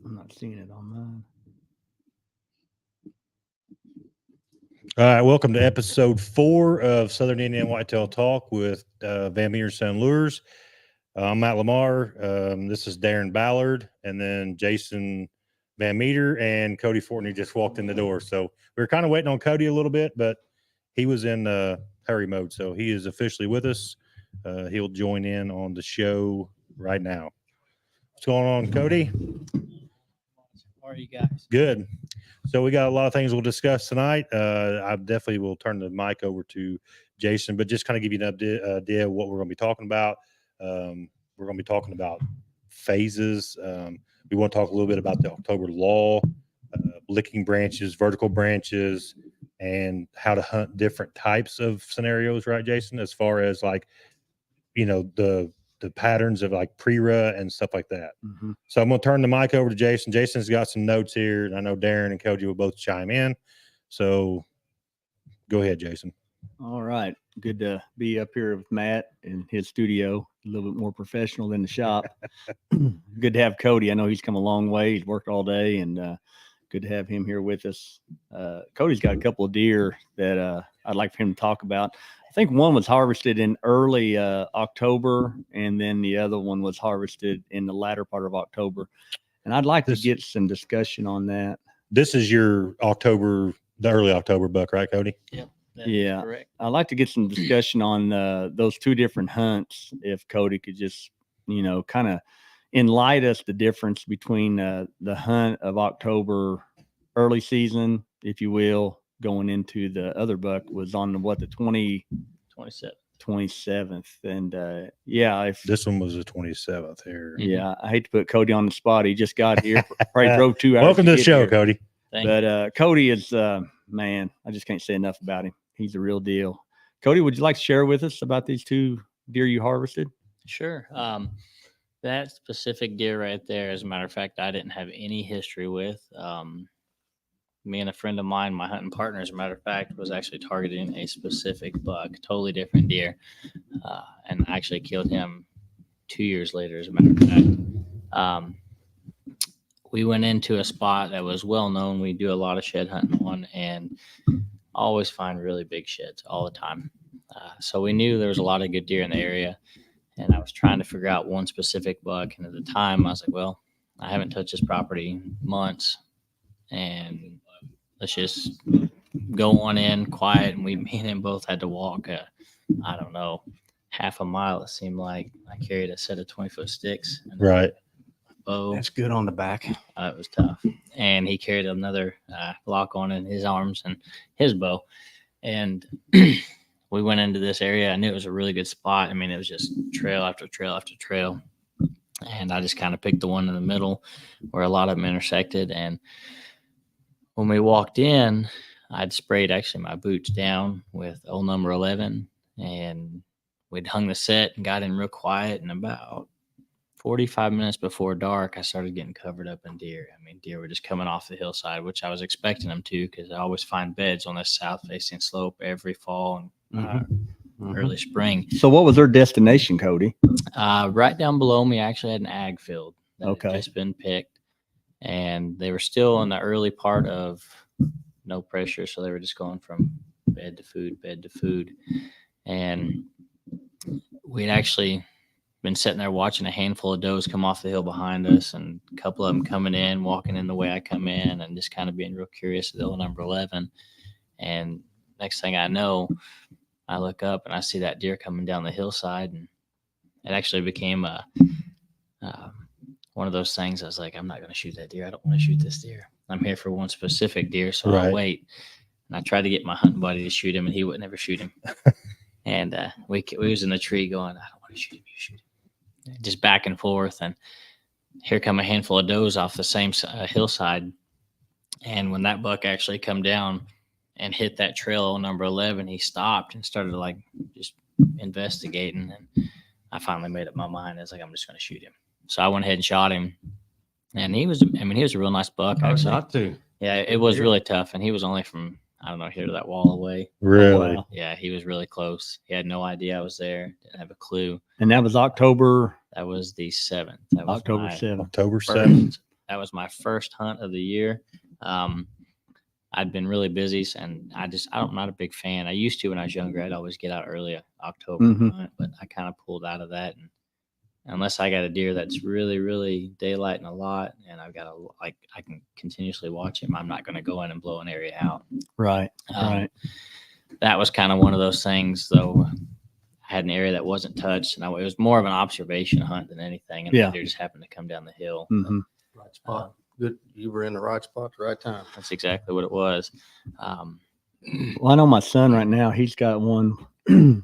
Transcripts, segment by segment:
not seeing it on mine. All right, welcome to episode 4 of Southern Indiana Whitetail Talk with Van Meter Son Lures. I'm Matt Lamar. This is Darren Ballard, and then Jason Van Meter and Cody Fortney just walked in the door. So we were kind of waiting on Cody a little bit, but he was in hurry mode, so he is officially with us. He'll join in on the show right now. What's going on, Cody? How are you guys? Good. So we got a lot of things we'll discuss tonight. I definitely will turn the mic over to Jason, but just kind of give you an idea of what we're going to be talking about. We're going to be talking about phases. We want to talk a little bit about the October lull, licking branches, vertical branches, and how to hunt different types of scenarios, right, Jason? As far as like, you know, the patterns of like pre-rut and stuff like that. Mm-hmm. So I'm going to turn the mic over to Jason. Jason's got some notes here, and I know Darren and Cody will both chime in. So go ahead, Jason. All right. Good to be up here with Matt in his studio, a little bit more professional than the shop. Good to have Cody. I know he's come a long way. He's worked all day, and good to have him here with us. Cody's got a couple of deer that I'd like for him to talk about. I think one was harvested in early October, and then the other one was harvested in the latter part of October. And I'd like to get some discussion on that. This is your October, the early October buck, right, Cody? Yep. Yeah. Correct. I'd like to get some discussion on those two different hunts. If Cody could just, you know, kind of enlighten us the difference between the hunt of October early season, if you will, going into the other buck was on the 27th. And yeah, if this one was the 27th here. Yeah, I hate to put Cody on the spot. He just got here. Probably drove 2 hours. Welcome to the show, here. Cody. But Cody is man, I just can't say enough about him. He's a real deal. Cody, would you like to share with us about these two deer you harvested? Sure. That specific deer right there, as a matter of fact, I didn't have any history with. Me and a friend of mine, my hunting partner, as a matter of fact, was actually targeting a specific buck, totally different deer. And I actually killed him 2 years later, as a matter of fact. We went into a spot that was well known. We do a lot of shed hunting on, and always find really big sheds all the time. So we knew there was a lot of good deer in the area, and I was trying to figure out one specific buck. And at the time, I was like, well, I haven't touched this property in months, and let's just go on in quiet. And me and him both had to walk, I don't know, half a mile. It seemed like I carried a set of 20-foot sticks. And right. Oh, that's good on the back. It was tough. And he carried another lock on in his arms and his bow. And we went into this area. I knew it was a really good spot. I mean, it was just trail after trail after trail. And I just kind of picked the one in the middle where a lot of them intersected. And when we walked in, I'd sprayed actually my boots down with old number 11. And we'd hung the set and got in real quiet. And about 45 minutes before dark, I started getting covered up in deer. I mean, deer were just coming off the hillside, which I was expecting them to, because I always find beds on this south-facing slope every fall and early spring. So what was their destination, Cody? Right down below me, I actually had an ag field that had just been picked, and they were still in the early part of no pressure, so they were just going from bed to food. And we'd actually been sitting there watching a handful of does come off the hill behind us, and a couple of them coming in, walking in the way I come in, and just kind of being real curious at the old number 11. And next thing I know, I look up and I see that deer coming down the hillside, and it actually became one of those things. I was like, I'm not going to shoot that deer. I don't want to shoot this deer. I'm here for one specific deer, so I'll wait. And I tried to get my hunting buddy to shoot him, and he would never shoot him. And we was in the tree going, I don't want to shoot him. You shoot him. Just back and forth, and here come a handful of does off the same hillside. And when that buck actually come down and hit that trail number 11, he stopped and started like just investigating. And I finally made up my mind. I was like, I'm just going to shoot him. So I went ahead and shot him, and he was a real nice buck. Actually, shot too. Yeah, it was really tough, and he was only from I don't know, hit that wall away. Really? wow. Yeah, he was really close. He had no idea I was there. Didn't have a clue. And that was October That was the 7th. That was October my 7th. October 7th. first. That was my first hunt of the year. I'd been really busy, and I'm not a big fan. I used to when I was younger. I'd always get out early October, Mhm. hunt, but I kind of pulled out of that. And unless I got a deer that's really, really daylighting a lot, and I've got I can continuously watch him, I'm not going to go in and blow an area out. Right. Um, Right. That was kind of one of those things, though. I had an area that wasn't touched, and it was more of an observation hunt than anything. And Yeah. the deer just happened to come down the hill. Hmm. Right spot. Good. You were in the right spot, at the right time. That's exactly what it was. Well, I know my son right now, he's got one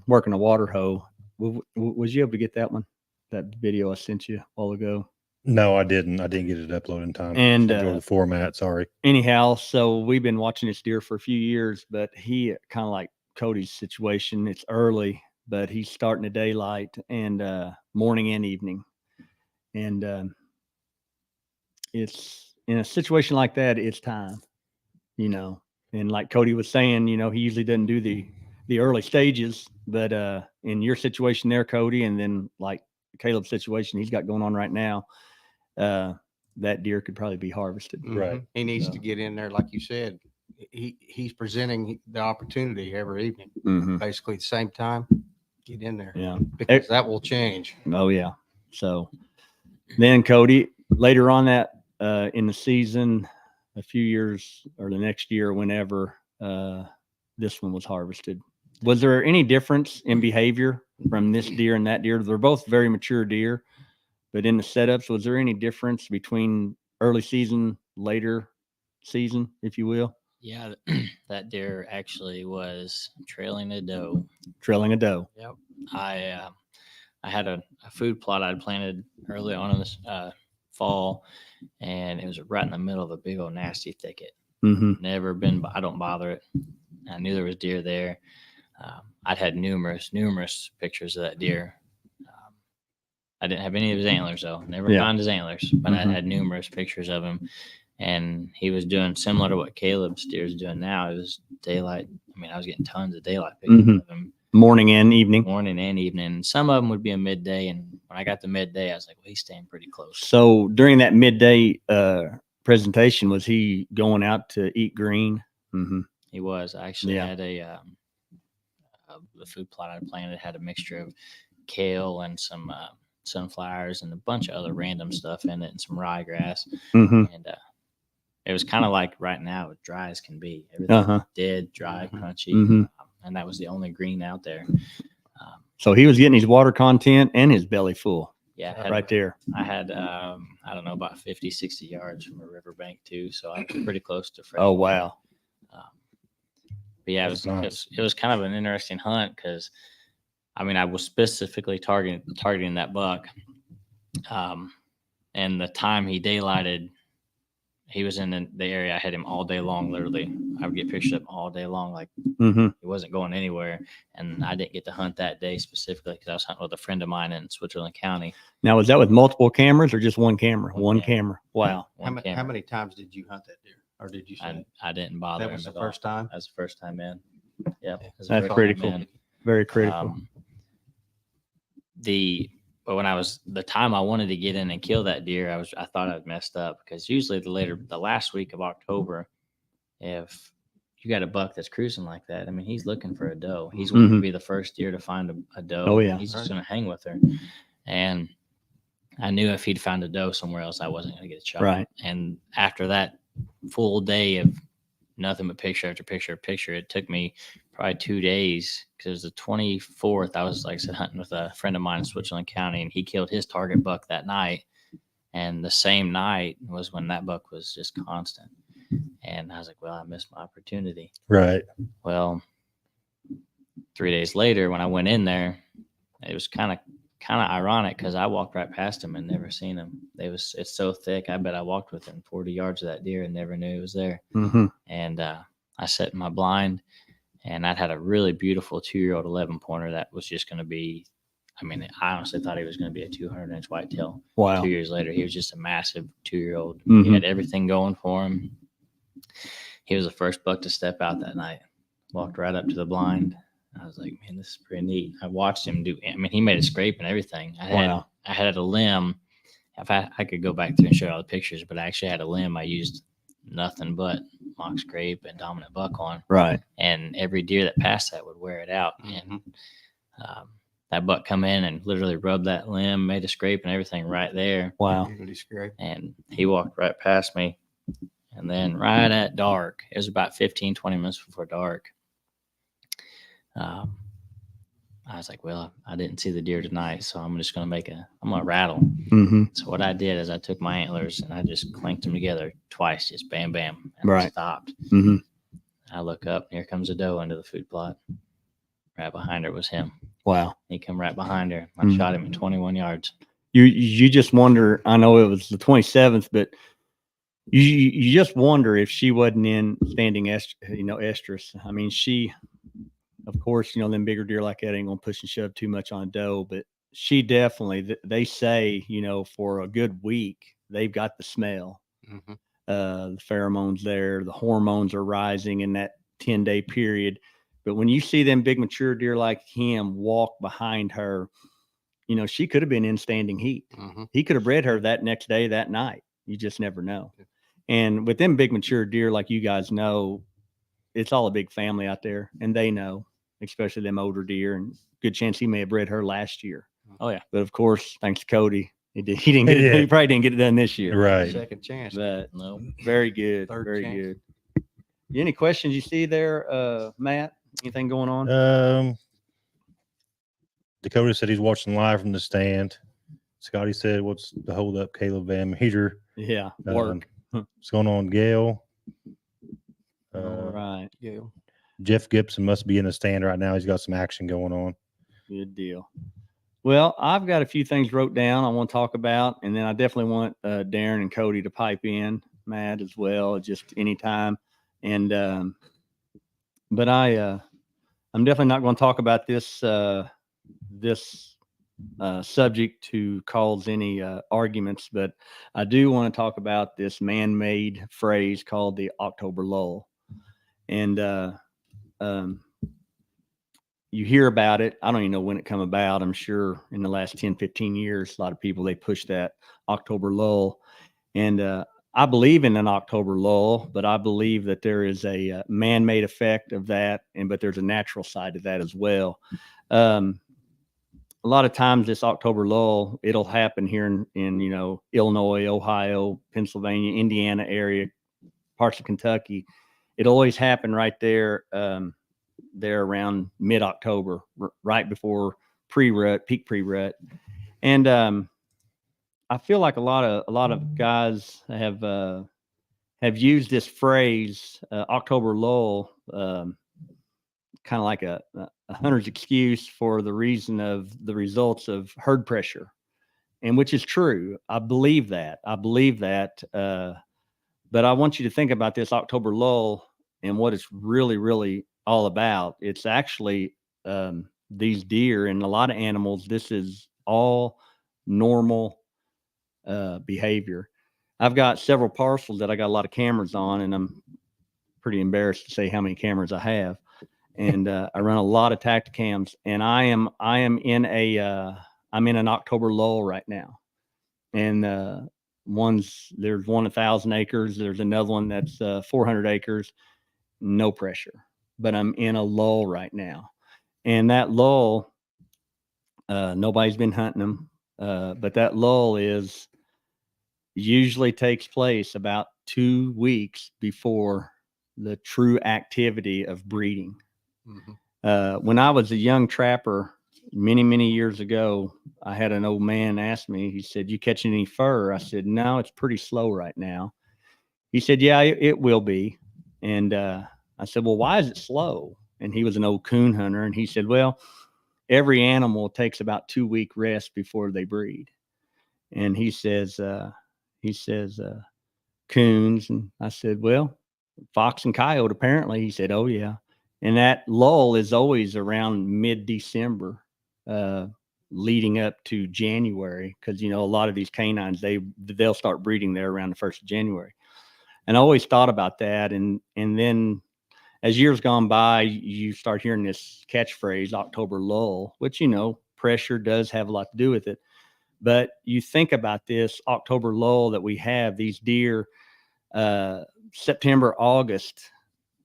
working a water hoe. Was you able to get that one? That video I sent you a while ago? No, I didn't. I didn't get it uploaded in time. And, Enjoy the format. Sorry. Anyhow, so we've been watching this deer for a few years, but he kind of like Cody's situation. It's early, but he's starting to daylight and morning and evening. And it's in a situation like that, it's time, you know. And like Cody was saying, you know, he usually doesn't do the early stages, but in your situation there, Cody, and then like Caleb's situation he's got going on right now, that deer could probably be harvested. Right. Mhm. He needs So- to get in there, like you said. He's presenting the opportunity every evening, Mm-hmm. basically at the same time. Get in there Yeah. because that will change. Oh yeah. So then Cody, later on that in the season, a few years or the next year, whenever this one was harvested, was there any difference in behavior from this deer and that deer? They're both very mature deer, but in the setups, was there any difference between early season, later season, if you will, Yeah, that deer actually was trailing a doe. trailing a doe? Yep. I had a food plot I'd planted early on in this fall, and it was right in the middle of a big old nasty thicket. Mm-hmm. Never been. I don't bother it. I knew there was deer there. I'd had numerous pictures of that deer. I didn't have any of his antlers though. Never Yeah. found his antlers, but I Mhm. had numerous pictures of him, and he was doing similar to what Caleb's deer is doing now. It was daylight. I mean, I was getting tons of daylight pictures Mhm. of him, Morning and evening. morning and evening. Some of them would be a midday, and when I got to midday, I was like, well, he's staying pretty close. So during that midday presentation, was he going out to eat green? Mm-hmm. He was. I actually Yeah. had the food plot I planted had a mixture of kale and some sunflowers and a bunch of other random stuff in it and some ryegrass. Mm-hmm. And it was kind of like right now, as dry as can be. Everything Uh-huh. dead, dry, crunchy. Mhm. And that was the only green out there. So he was getting his water content and his belly full Yeah, I had, right there. I had I don't know, about 50, 60 yards from a riverbank too. So I was pretty close to fresh Oh, water. wow. But yeah, That's nice. it was kind of an interesting hunt because, I mean, I was specifically targeting that buck, and the time he daylighted, he was in the area. I had him all day long. Literally, I would get pictures of him all day long. Like Mm-hmm. he wasn't going anywhere, and I didn't get to hunt that day specifically because I was hunting with a friend of mine in Switzerland County. Now, was that with multiple cameras or just one camera? One One camera. Wow. One How camera. many times did you hunt that deer, or did you say I didn't bother. that was him the at all. first time? That's the first time in. Yep. Yeah. that's the That's first pretty time cool. in. Very critical. But when I was the time I wanted to get in and kill that deer, I thought I'd messed up because usually the last week of October, if you got a buck that's cruising like that, I mean, he's looking for a doe. He's going to be the first deer to find a doe. Oh, yeah. He's just going to hang with her. And I knew if he'd found a doe somewhere else, I wasn't going to get a shot. Right. And after that full day of nothing but picture after picture after picture, it took me probably 2 days because the 24th, I was, like I said, hunting with a friend of mine in Switzerland County, and he killed his target buck that night. And the same night was when that buck was just constant. And I was like, well, I missed my opportunity. Right. Well, 3 days later, when I went in there, it was kind of ironic because I walked right past him and never seen him. It's so thick. I bet I walked within 40 yards of that deer and never knew he was there. Mm-hmm. And I set in my blind, and I'd had a really beautiful 2-year-old 11 pointer that was just going to be, I mean, I honestly thought he was going to be a 200-inch whitetail. Wow. 2 years later, he was just a massive 2-year-old. Mhm. He had everything going for him. He was the first buck to step out that night. Walked right up to the blind. I was like, man, this is pretty neat. I watched him do. I mean, he made a scrape and everything. Wow. I had a limb. If I could go back through and show you all the pictures, but I actually had a limb I used nothing but mock scrape and dominant buck on. Right. And every deer that passed that would wear it out. And that buck come in and literally rubbed that limb, made a scrape and everything right there. Wow. Really scrape. And he walked right past me. And then right at dark, it was about 15, 20 minutes before dark. I was like, well, I didn't see the deer tonight, so I'm just going to rattle. Mm-hmm. So what I did is I took my antlers and I just clanked them together twice, just bam, bam, and Right. I stopped. Mm-hmm. I look up, and here comes a doe into the food plot. Right behind her was him. Wow. He come right behind her. I Mhm. shot him at 21 yards. You just wonder. I know it was the 27th, but you just wonder if she wasn't in standing estrus. I mean, she, of course, them bigger deer like that ain't gonna push and shove too much on a doe, but she definitely. They say for a good week they've got the smell, the pheromones there, the hormones are rising in that 10-day period. But when you see them big mature deer like him walk behind her, she could have been in standing heat. He could have bred her that next day, that night. You just never know. And with them big mature deer, like you guys know, it's all a big family out there, and they know, especially them older deer. And good chance he may have bred her last year. Oh yeah. But of course, thanks to Cody, he didn't get it. He probably didn't get it done this year. Right. Second chance. But No. very good. Third Very chance. good. Any questions you see there, Matt? Anything going on? Dakota said he's watching live from the stand. Scotty said, "What's the hold up, Caleb Van Meter? Yeah. Work. What's going on, Gail?" All right. Yeah. Jeff Gibson must be in the stand right now. He's got some action going on. Good deal. Well, I've got a few things wrote down I want to talk about, and then I definitely want Darren and Cody to pipe in, Matt as well, just anytime. And but I'm definitely not going to talk about this subject to cause any arguments, but I do want to talk about this man-made phrase called the October lull. And you hear about it. I don't even know when it come about. I'm sure in the last 10, 15 years, a lot of people, they push that October lull. And I believe in an October lull, but I believe that there is a man-made effect of that, but there's a natural side to that as well. A lot of times this October lull, it'll happen here in Illinois, Ohio, Pennsylvania, Indiana area, parts of Kentucky. It'll always happen right there. There around mid-October, right before pre-rut, peak pre-rut. And I feel like a lot of guys have used this phrase October lull kind of like a hunter's excuse for the reason of the results of herd pressure, and which is true. I believe that. But I want you to think about this October lull and what it's really all about. It's actually these deer and a lot of animals. This is all normal behavior. I've got several parcels that I got a lot of cameras on, and I'm pretty embarrassed to say how many cameras I have. And I run a lot of Tacticams, and I'm in an October lull right now. And there's one 1,000 acres. There's another one that's 400 acres. No pressure, but I'm in a lull right now. And that lull, nobody's been hunting them, but that lull usually takes place about 2 weeks before the true activity of breeding. When I was a young trapper many years ago, I had an old man ask me, he said, "You catching any fur?" I said, "No, it's pretty slow right now." He said, "Yeah, it will be." And I said, "Well, why is it slow?" And he was an old coon hunter. And he said, "Well, every animal takes about 2-week rest before they breed." And he says, coons. And I said, "Well, fox and coyote, apparently." He said, "Oh yeah." And that lull is always around mid-December, leading up to January. Cause a lot of these canines, they'll start breeding there around the 1st of January. And I always thought about that. And then as years gone by, you start hearing this catchphrase, October lull, which, pressure does have a lot to do with it. But you think about this October lull that we have, these deer, September, August,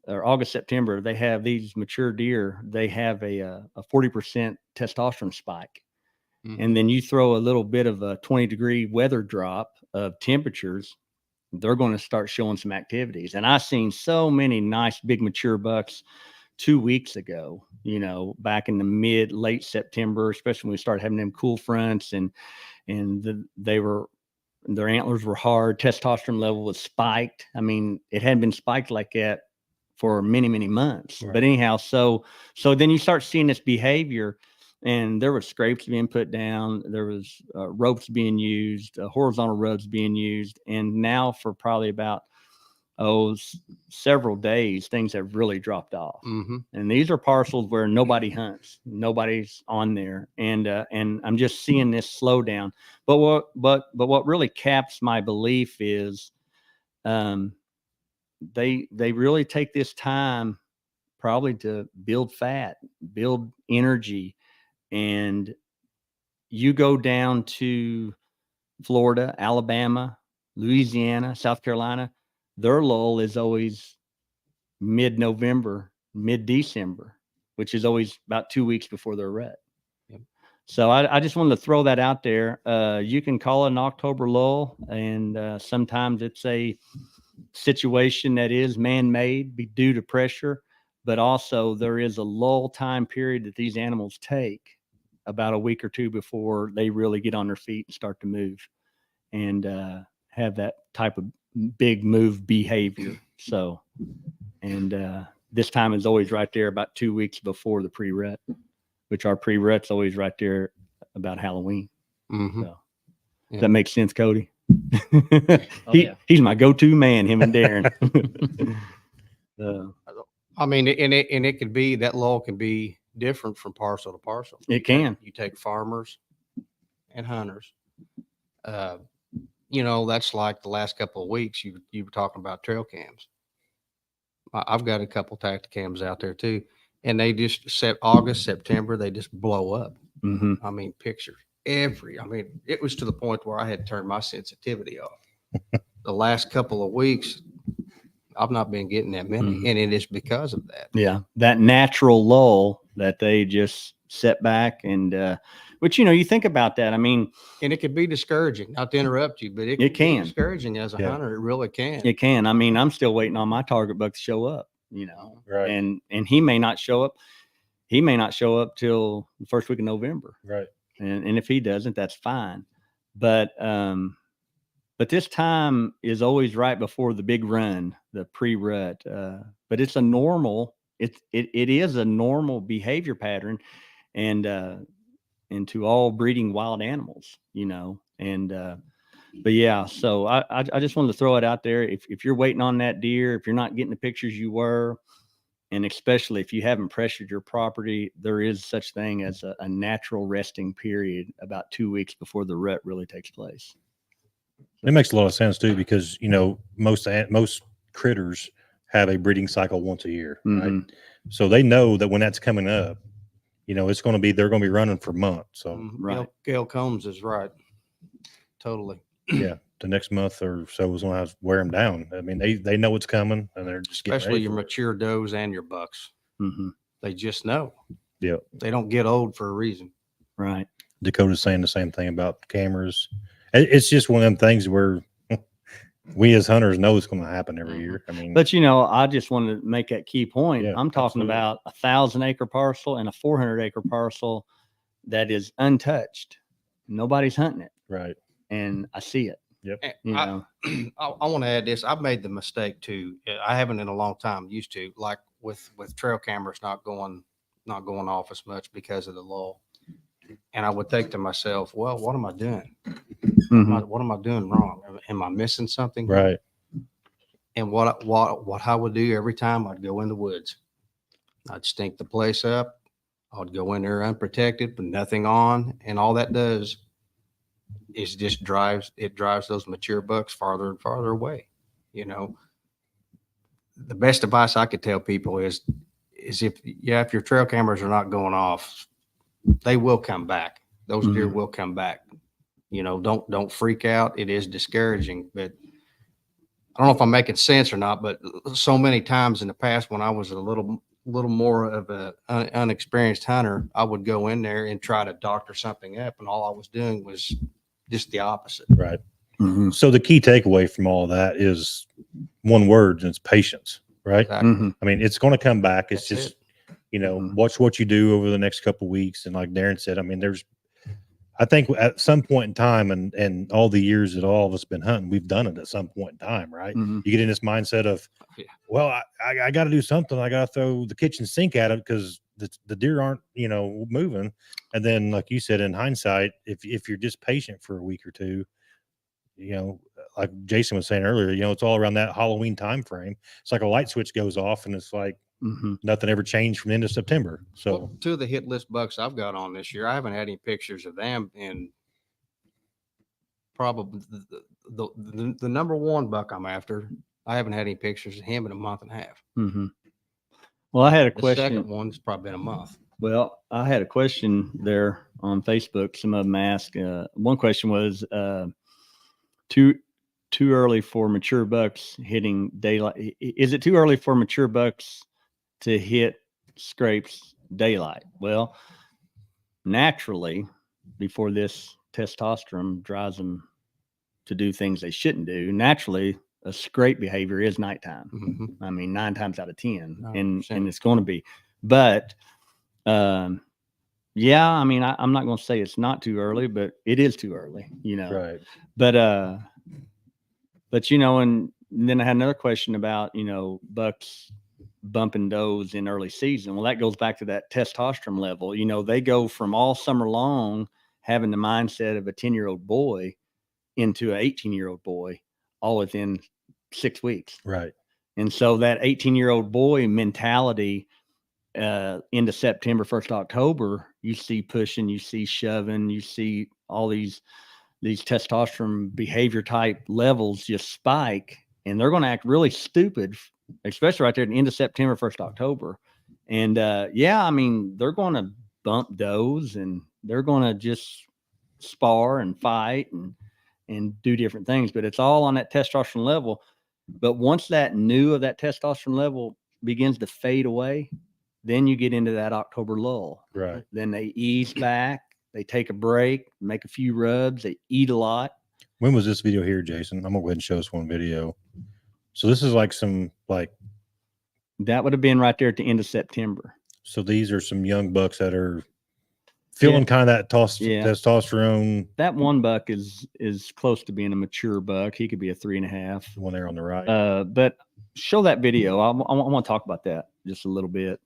or August, September, they have these mature deer, they have a 40% testosterone spike. Mhm. And then you throw a little bit of a 20-degree weather drop of temperatures, they're going to start showing some activities. And I've seen so many nice big mature bucks 2 weeks ago, back in the late September, especially when we started having them cool fronts and their antlers were hard, testosterone level was spiked. I mean, it hadn't been spiked like that for many, many months. Right. But anyhow, so then you start seeing this behavior, and there were scrapes being put down, there was ropes being used, horizontal rods being used, and now for probably about several days, things have really dropped off. Mm-hmm. And these are parcels where nobody hunts, nobody's on there, and I'm just seeing this slowdown. But what really caps my belief is, they really take this time probably to build fat, build energy. And you go down to Florida, Alabama, Louisiana, South Carolina, their lull is always mid-November, mid-December, which is always about 2 weeks before their rut. Yep. So I just wanted to throw that out there. You can call it an October lull, and sometimes it's a situation that is man-made due to pressure, but also there is a lull time period that these animals take about a week or two before they really get on their feet and start to move and have that type of big move behavior. So, and this time is always right there about 2 weeks before the pre-rut, which our pre-rut's always right there about Halloween. Mm-hmm. So, Yeah. does that make sense, Cody? Oh, yeah. He's my go-to man, him and Darren. I mean, and it could be, that lull can be different from parcel to parcel. It can. You take farmers and hunters. That's like the last couple of weeks you were talking about trail cams. I've got a couple Tacticams out there too, and they just August, September, they just blow up. Mm-hmm. I mean, pictures it was to the point where I had to turn my sensitivity off. The last couple of weeks, I've not been getting that many, Mhm. and it is because of that. Yeah, that natural lull that they just set back, and which you think about that. I mean, And it could be discouraging. Not to interrupt you, but it It can. be discouraging as a Yeah. hunter. It really can. it can. I mean, I'm still waiting on my target buck to show up. Right. And he may not show up. He may not show up till the first week of November. Right. And if he doesn't, that's fine. But this time is always right before the big run, the pre-rut. But it's a normal. It is a normal behavior pattern, and to all breeding wild animals, and. But yeah, so I just wanted to throw it out there. If you're waiting on that deer, if you're not getting the pictures you were, and especially if you haven't pressured your property, there is such thing as a natural resting period about 2 weeks before the rut really takes place. It makes a lot of sense too, because most critters have a breeding cycle once a year, right? Mhm. So they know that when that's coming up, it's going to be, they're going to be running for months. So Mhm. Right. Gail Combs is right. Totally. yeah, the next month or so is going to have to wear them down. I mean, they know it's coming, and they're just getting Especially ready your for it. mature does and your bucks. Mhm. They just know. Yep. They don't get old for a reason. Right. Dakota's saying the same thing about cameras. It's just one of them things where we as hunters know it's going to happen every year. I mean, But I just wanted to make that key point. Yeah, I'm talking absolutely. about 1,000-acre parcel and a 400-acre parcel that is untouched. Nobody's hunting it, right. and I see it. And I want to add this. I've made the mistake too. I haven't in a long time. Used to, like with trail cameras not going off as much because of the lull. And I would think to myself, well, what am I doing? Mhm. What am I doing wrong? Am I missing something? Right. And what I would do every time, I'd go in the woods. I'd stink the place up. I'd go in there unprotected with nothing on, and all that does is just drives those mature bucks farther and farther away. the best advice I could tell people is if your trail cameras are not going off, they will come back. Those deer Mhm. will come back. You know, don't freak out. It is discouraging, but I don't know if I'm making sense or not, but so many times in the past when I was a little more of a unexperienced hunter, I would go in there and try to doctor something up, and all I was doing was just the opposite. Right. Mhm. So the key takeaway from all that is one word, and it's patience, right? Exactly. Mhm. I mean, it's going to come back. It's That's just, it. Mhm. watch what you do over the next couple of weeks. And like Darren said, I mean, I think at some point in time, and all the years that all of us been hunting, we've done it at some point in time, right? Mhm. You get in this mindset of, Yeah. well, I got to do something. I got to throw the kitchen sink at it because the deer aren't, moving. And then, like you said, in hindsight, if you're just patient for a week or two, like Jason was saying earlier, it's all around that Halloween time frame. It's like a light switch goes off, and it's like Mhm. nothing ever changed from the end of September. So Well, two of the hit list bucks I've got on this year, I haven't had any pictures of them in probably the number one buck I'm after. I haven't had any pictures of him in a month and a half. Mhm. Well, I had a The second question. one's probably been a month. Well, I had a question there on Facebook. Some of them asked. One question was too early for mature bucks hitting daylight. Is it too early for mature bucks to hit scrapes daylight? Well, naturally, before this testosterone drives them to do things they shouldn't do, naturally, a scrape behavior is nighttime. Mhm. I mean, 9 times out of 10, 100%. and it's going to be. But yeah, I mean, I'm not going to say it's not too early, but it is too early, right. But and then I had another question about bucks bumping does in early season. Well, that goes back to that testosterone level. They go from all summer long having the mindset of a 10-year-old boy into an 18-year-old boy, all within 6 weeks. Right. And so that 18-year-old boy mentality into September, 1st October, you see pushing, you see shoving, you see all these testosterone behavior type levels just spike, and they're going to act really stupid, especially right there at the end of September, 1st October. And yeah, I mean, they're going to bump does, and they're going to just spar and fight and do different things, but it's all on that testosterone level. But once that testosterone level begins to fade away, then you get into that October lull. Right. Then they ease back, they take a break, make a few rubs, they eat a lot. When was this video here, Jason? I'm gonna go ahead and show us one video. So this is like that would have been right there at the end of September. So these are some young bucks that are feeling kind of that testosterone. That one buck is close to being a mature buck. He could be a 3.5. The one there on the right. But show that video. I want to talk about that just a little bit.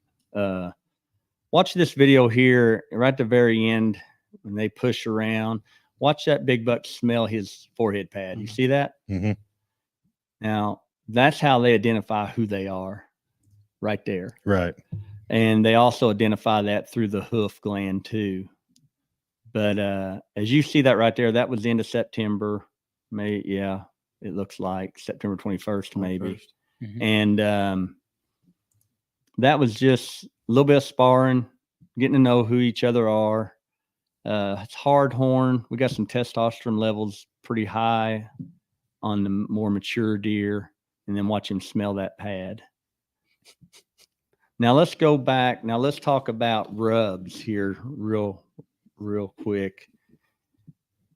Watch this video here right at the very end when they push around. Watch that big buck smell his forehead pad. You see that? Mm-hmm. Now, that's how they identify who they are right there. Right. And they also identify that through the hoof gland too. But as you see that right there, that was the end of September. It looks like September 21st, maybe. Mhm. And that was just a little bit of sparring, getting to know who each other are. It's hard horn. We got some testosterone levels pretty high on the more mature deer, and then watch him smell that pad. Now let's go back. Now let's talk about rubs here real quick.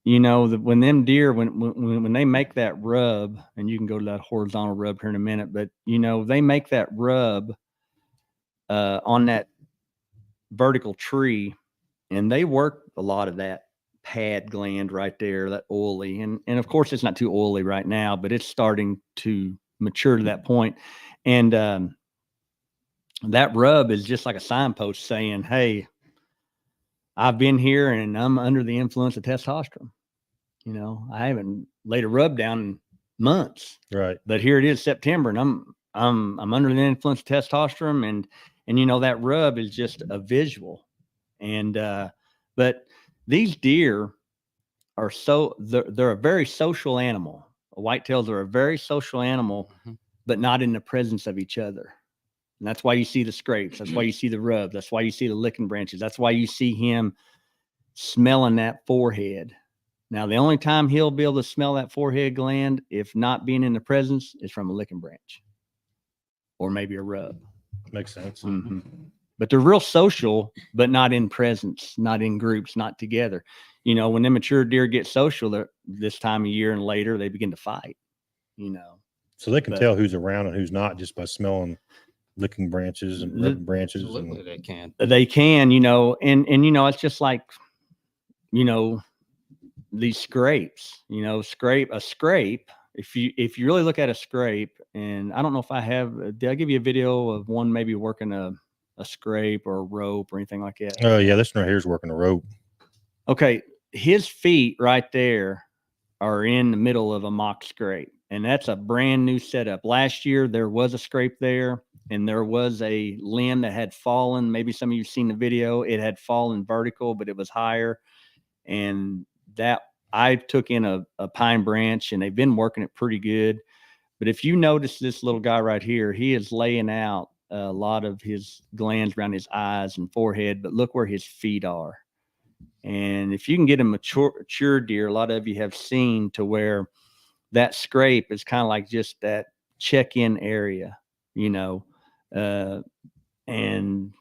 When them deer, when they make that rub, and you can go to that horizontal rub here in a minute, but they make that rub on that vertical tree, and they work a lot of that pad gland right there, that oily, and of course it's not too oily right now, but it's starting to mature to that point. And that rub is just like a signpost saying, hey, I've been here and I'm under the influence of testosterone. I haven't laid a rub down in months, Right. but here it is September, and I'm under the influence of testosterone, and that rub is just a visual. And but these deer are they're a very social animal. Whitetails are a very social animal. Mhm. but not in the presence of each other. And that's why you see the scrapes. That's why you see the rub. That's why you see the licking branches. That's why you see him smelling that forehead. Now, the only time he'll be able to smell that forehead gland, if not being in the presence, is from a licking branch or maybe a rub. Makes sense. Mm-hmm. But they're real social, but not in presence, not in groups, not together. You know, when immature deer get social, this time of year and later, they begin to fight, you know. So they can But- tell who's around and who's not just by smelling licking branches and rubbing branches. Absolutely, And, they can. They can, you know, and you know, it's just like, you know, these scrapes, you know, a scrape. If you really look at a scrape, and I don't know if I have, did I give you a video of one maybe working a scrape or a rope or anything like that? oh yeah, this one right here is working a rope. Okay, his feet right there are in the middle of a mock scrape, and that's a brand new setup. Last year there was a scrape there, and there was a limb that had fallen. Maybe some of you've seen the video. It had fallen vertical, but it was higher, and that I took in a pine branch, and they've been working it pretty good. But if you notice this little guy right here, he is laying out a lot of his glands around his eyes and forehead, but look where his feet are. And if you can get a mature deer, a lot of you have seen to where that scrape is kind of like just that check-in area, you know, and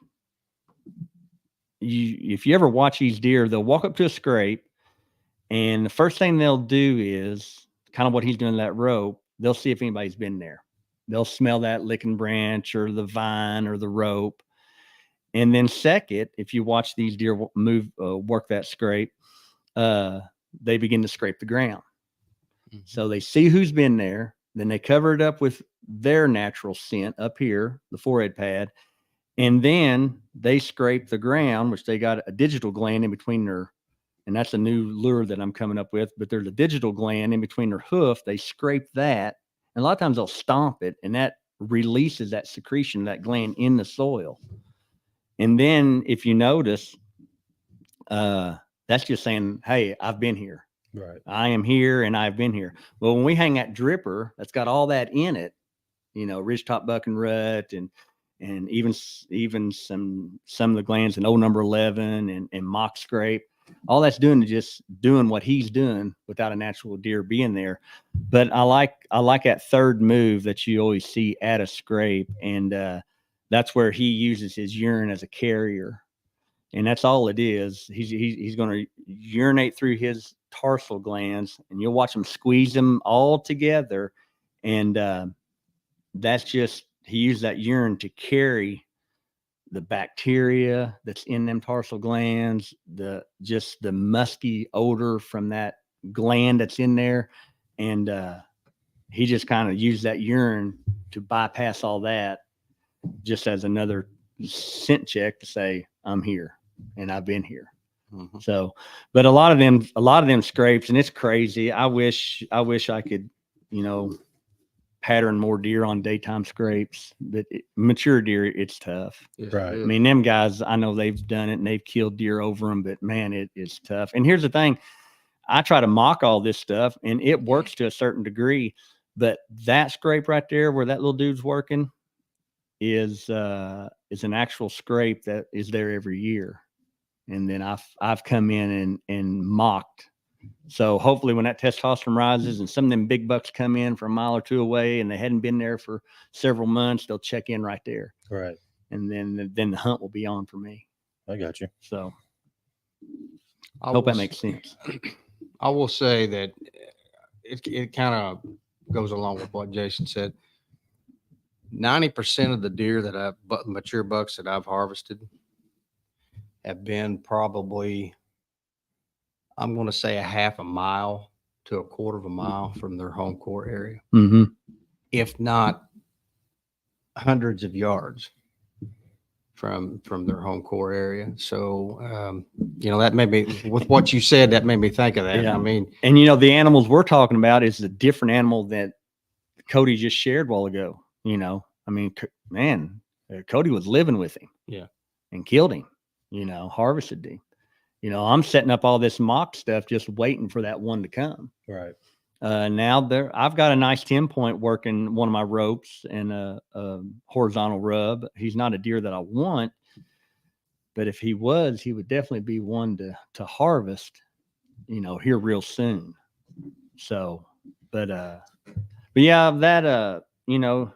if you ever watch these deer, they'll walk up to a scrape, and the first thing they'll do is kind of what he's doing to that rope. They'll see if anybody's been there. They'll smell that licking branch or the vine or the rope. And then second, if you watch these deer work that scrape, they begin to scrape the ground. Mm-hmm. So they see who's been there. Then they cover it up with their natural scent up here, the forehead pad. And then they scrape the ground, which they got a digital gland in between their, and that's a new lure that I'm coming up with, but there's a digital gland in between their hoof. They scrape that. And a lot of times they'll stomp it, and that releases that secretion, that gland in the soil. And then if you notice, that's just saying, hey, I've been here. Right. I am here and I've been here. Well, when we hang that dripper, that's got all that in it, you know, ridgetop buck and rut, and even some of the glands in old number 11 and mock scrape. All that's doing is just doing what he's doing without a natural deer being there. But I like that third move that you always see at a scrape, and that's where he uses his urine as a carrier, and that's all it is. He's going to urinate through his tarsal glands, and you'll watch him squeeze them all together, and that's just, he used that urine to carry the bacteria that's in them tarsal glands, the musky odor from that gland that's in there. And he just kind of used that urine to bypass all that, just as another scent check to say, I'm here and I've been here. Mm-hmm. So, but a lot of them scrapes, and it's crazy. I wish I could, you know, pattern more deer on daytime scrapes, but mature deer, it's tough. Right. I mean, them guys, I know they've done it and they've killed deer over them, but man, it's tough. And here's the thing. I try to mock all this stuff, and it works to a certain degree, but that scrape right there where that little dude's working is an actual scrape that is there every year. And then I've come in and mocked. So hopefully when that testosterone rises and some of them big bucks come in from a mile or two away and they hadn't been there for several months, they'll check in right there. Right. And then the hunt will be on for me. I got you. So I hope that makes sense. I will say that it kind of goes along with what Jason said. 90% of the deer mature bucks that I've harvested have been probably, I'm going to say, a half a mile to a quarter of a mile from their home core area, Mm-hmm. if not hundreds of yards from their home core area. So, you know, that made me, with what you said, that made me think of that. Yeah. I mean, and you know, the animals we're talking about is a different animal that Cody just shared a while ago. You know, I mean, man, Cody was living with him. Yeah. And killed him, you know, harvested him. You know, I'm setting up all this mock stuff, just waiting for that one to come. Right. Now I've got a nice 10-point working one of my ropes and a horizontal rub. He's not a deer that I want, but if he was, he would definitely be one to harvest, here real soon. So, but yeah, that, you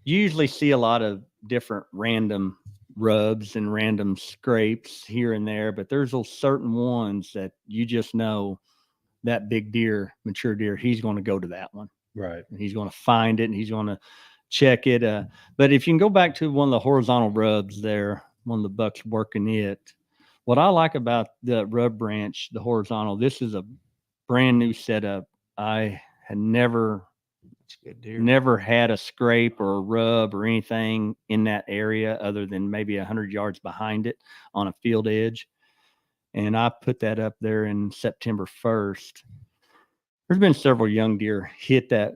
usually see a lot of different random rubs and random scrapes here and there, but there's those certain ones that you just know that big deer, mature deer, he's going to go to that one. Right. And he's going to find it and he's going to check it. But if you can go back to one of the horizontal rubs there, one of the bucks working it, what I like about the rub branch, the horizontal, this is a brand new setup. I had never had a scrape or a rub or anything in that area other than maybe 100 yards behind it on a field edge. And I put that up there in September 1st. There's been several young deer hit that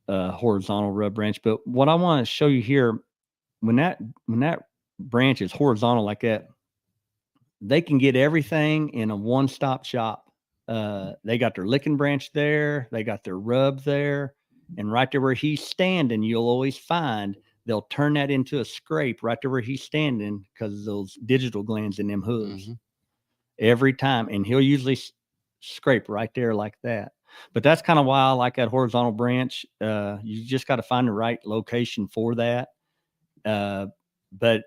horizontal rub branch. But what I want to show you here, when that branch is horizontal like that, they can get everything in a one-stop shop. They got their licking branch there. They got their rub there. And right there where he's standing, you'll always find they'll turn that into a scrape right there where he's standing because of those digital glands in them hooves. Every time. And he'll usually scrape right there like that. But that's kind of why I like that horizontal branch. You just got to find the right location for that. But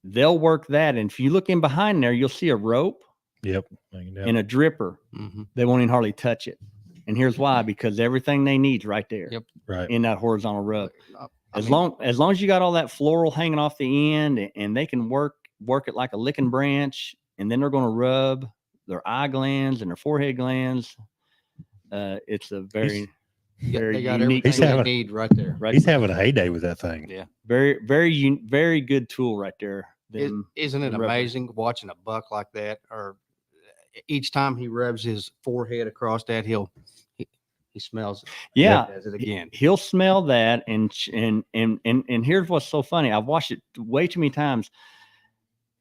they'll work that. And if you look in behind there, you'll see a rope Yep. and a dripper. Mm-hmm. They won't even hardly touch it. And here's why, because everything they need is right there. Yep. Right. In that horizontal rub. As mean, long as you got all that floral hanging off the end and they can work it like a licking branch, and then they're going to rub their eye glands and their forehead glands. It's a very they got unique. everything they need right there. Right. He's having a heyday with that thing. Yeah. Very good tool right there. Isn't it rubber. amazing watching a buck like that? Or each time he rubs his forehead across that, he smells it. Yeah. Does it again. He'll smell that. And here's what's so funny. I've watched it way too many times.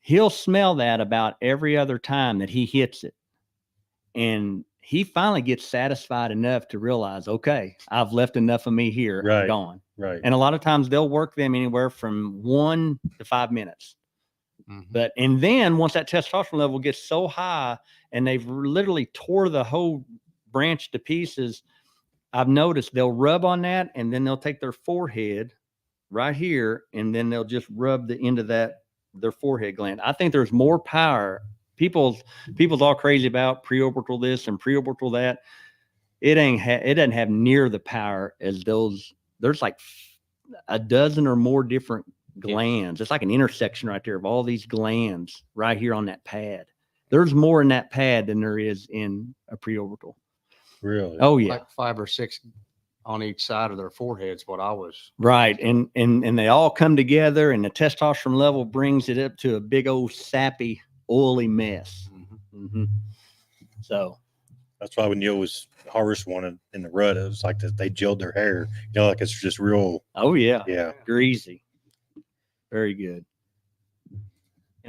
He'll smell that about every other time that he hits it. And he finally gets satisfied enough to realize, okay, I've left enough of me here. Right. I'm gone. Right. And a lot of times they'll work them anywhere from 1 to 5 minutes. Mm-hmm. And then once that testosterone level gets so high and they've literally tore the whole branch to pieces, I've noticed they'll rub on that and then they'll take their forehead right here and then they'll just rub the end of their forehead gland. I think there's more power. People's all crazy about preorbital this and preorbital that. It doesn't have near the power as those. There's like a dozen or more different glands. It's like an intersection right there of all these glands right here on that pad. There's more in that pad than there is in a preorbital. Really? Oh yeah. Like 5 or 6 on each side of their foreheads. What I was right. And they all come together and the testosterone level brings it up to a big old sappy, oily mess. Mm-hmm. So that's why when you always harvest one in the rut, it was like they gelled their hair, like it's just real. Oh yeah. Yeah. Greasy. Very good.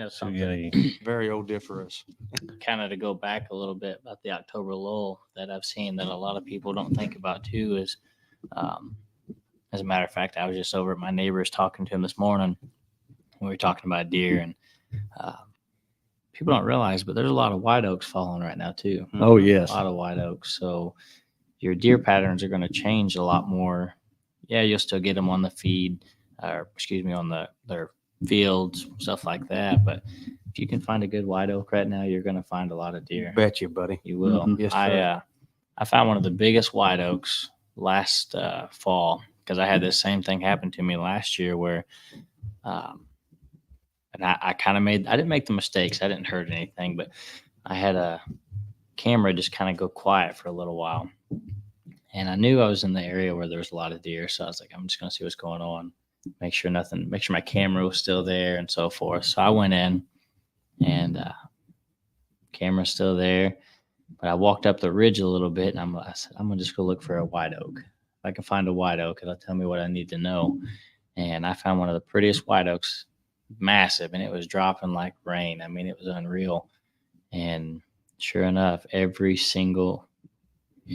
Something very odoriferous. kind of to go back a little bit about the October lull that I've seen that a lot of people don't think about too is, as a matter of fact, I was just over at my neighbor's talking to him this morning. We were talking about deer and people don't realize, but there's a lot of white oaks falling right now too. Oh yes. A lot of white oaks. So your deer patterns are going to change a lot more. Yeah, you'll still get them on the feed, on their fields, stuff like that. But if you can find a good white oak right now, you're going to find a lot of deer. Bet you, buddy. You will. Mhm. Yes, sir. I found one of the biggest white oaks last fall because I had this same thing happen to me last year where, and I didn't make the mistakes. I didn't hurt anything, but I had a camera just kind of go quiet for a little while. And I knew I was in the area where there was a lot of deer. So I was like, I'm just going to see what's going on. Make sure my camera was still there and so forth. So I went in and camera's still there. But I walked up the ridge a little bit and I said, I'm going to just go look for a white oak. If I can find a white oak, it'll tell me what I need to know. And I found one of the prettiest white oaks, massive, and it was dropping like rain. I mean, it was unreal. And sure enough, every single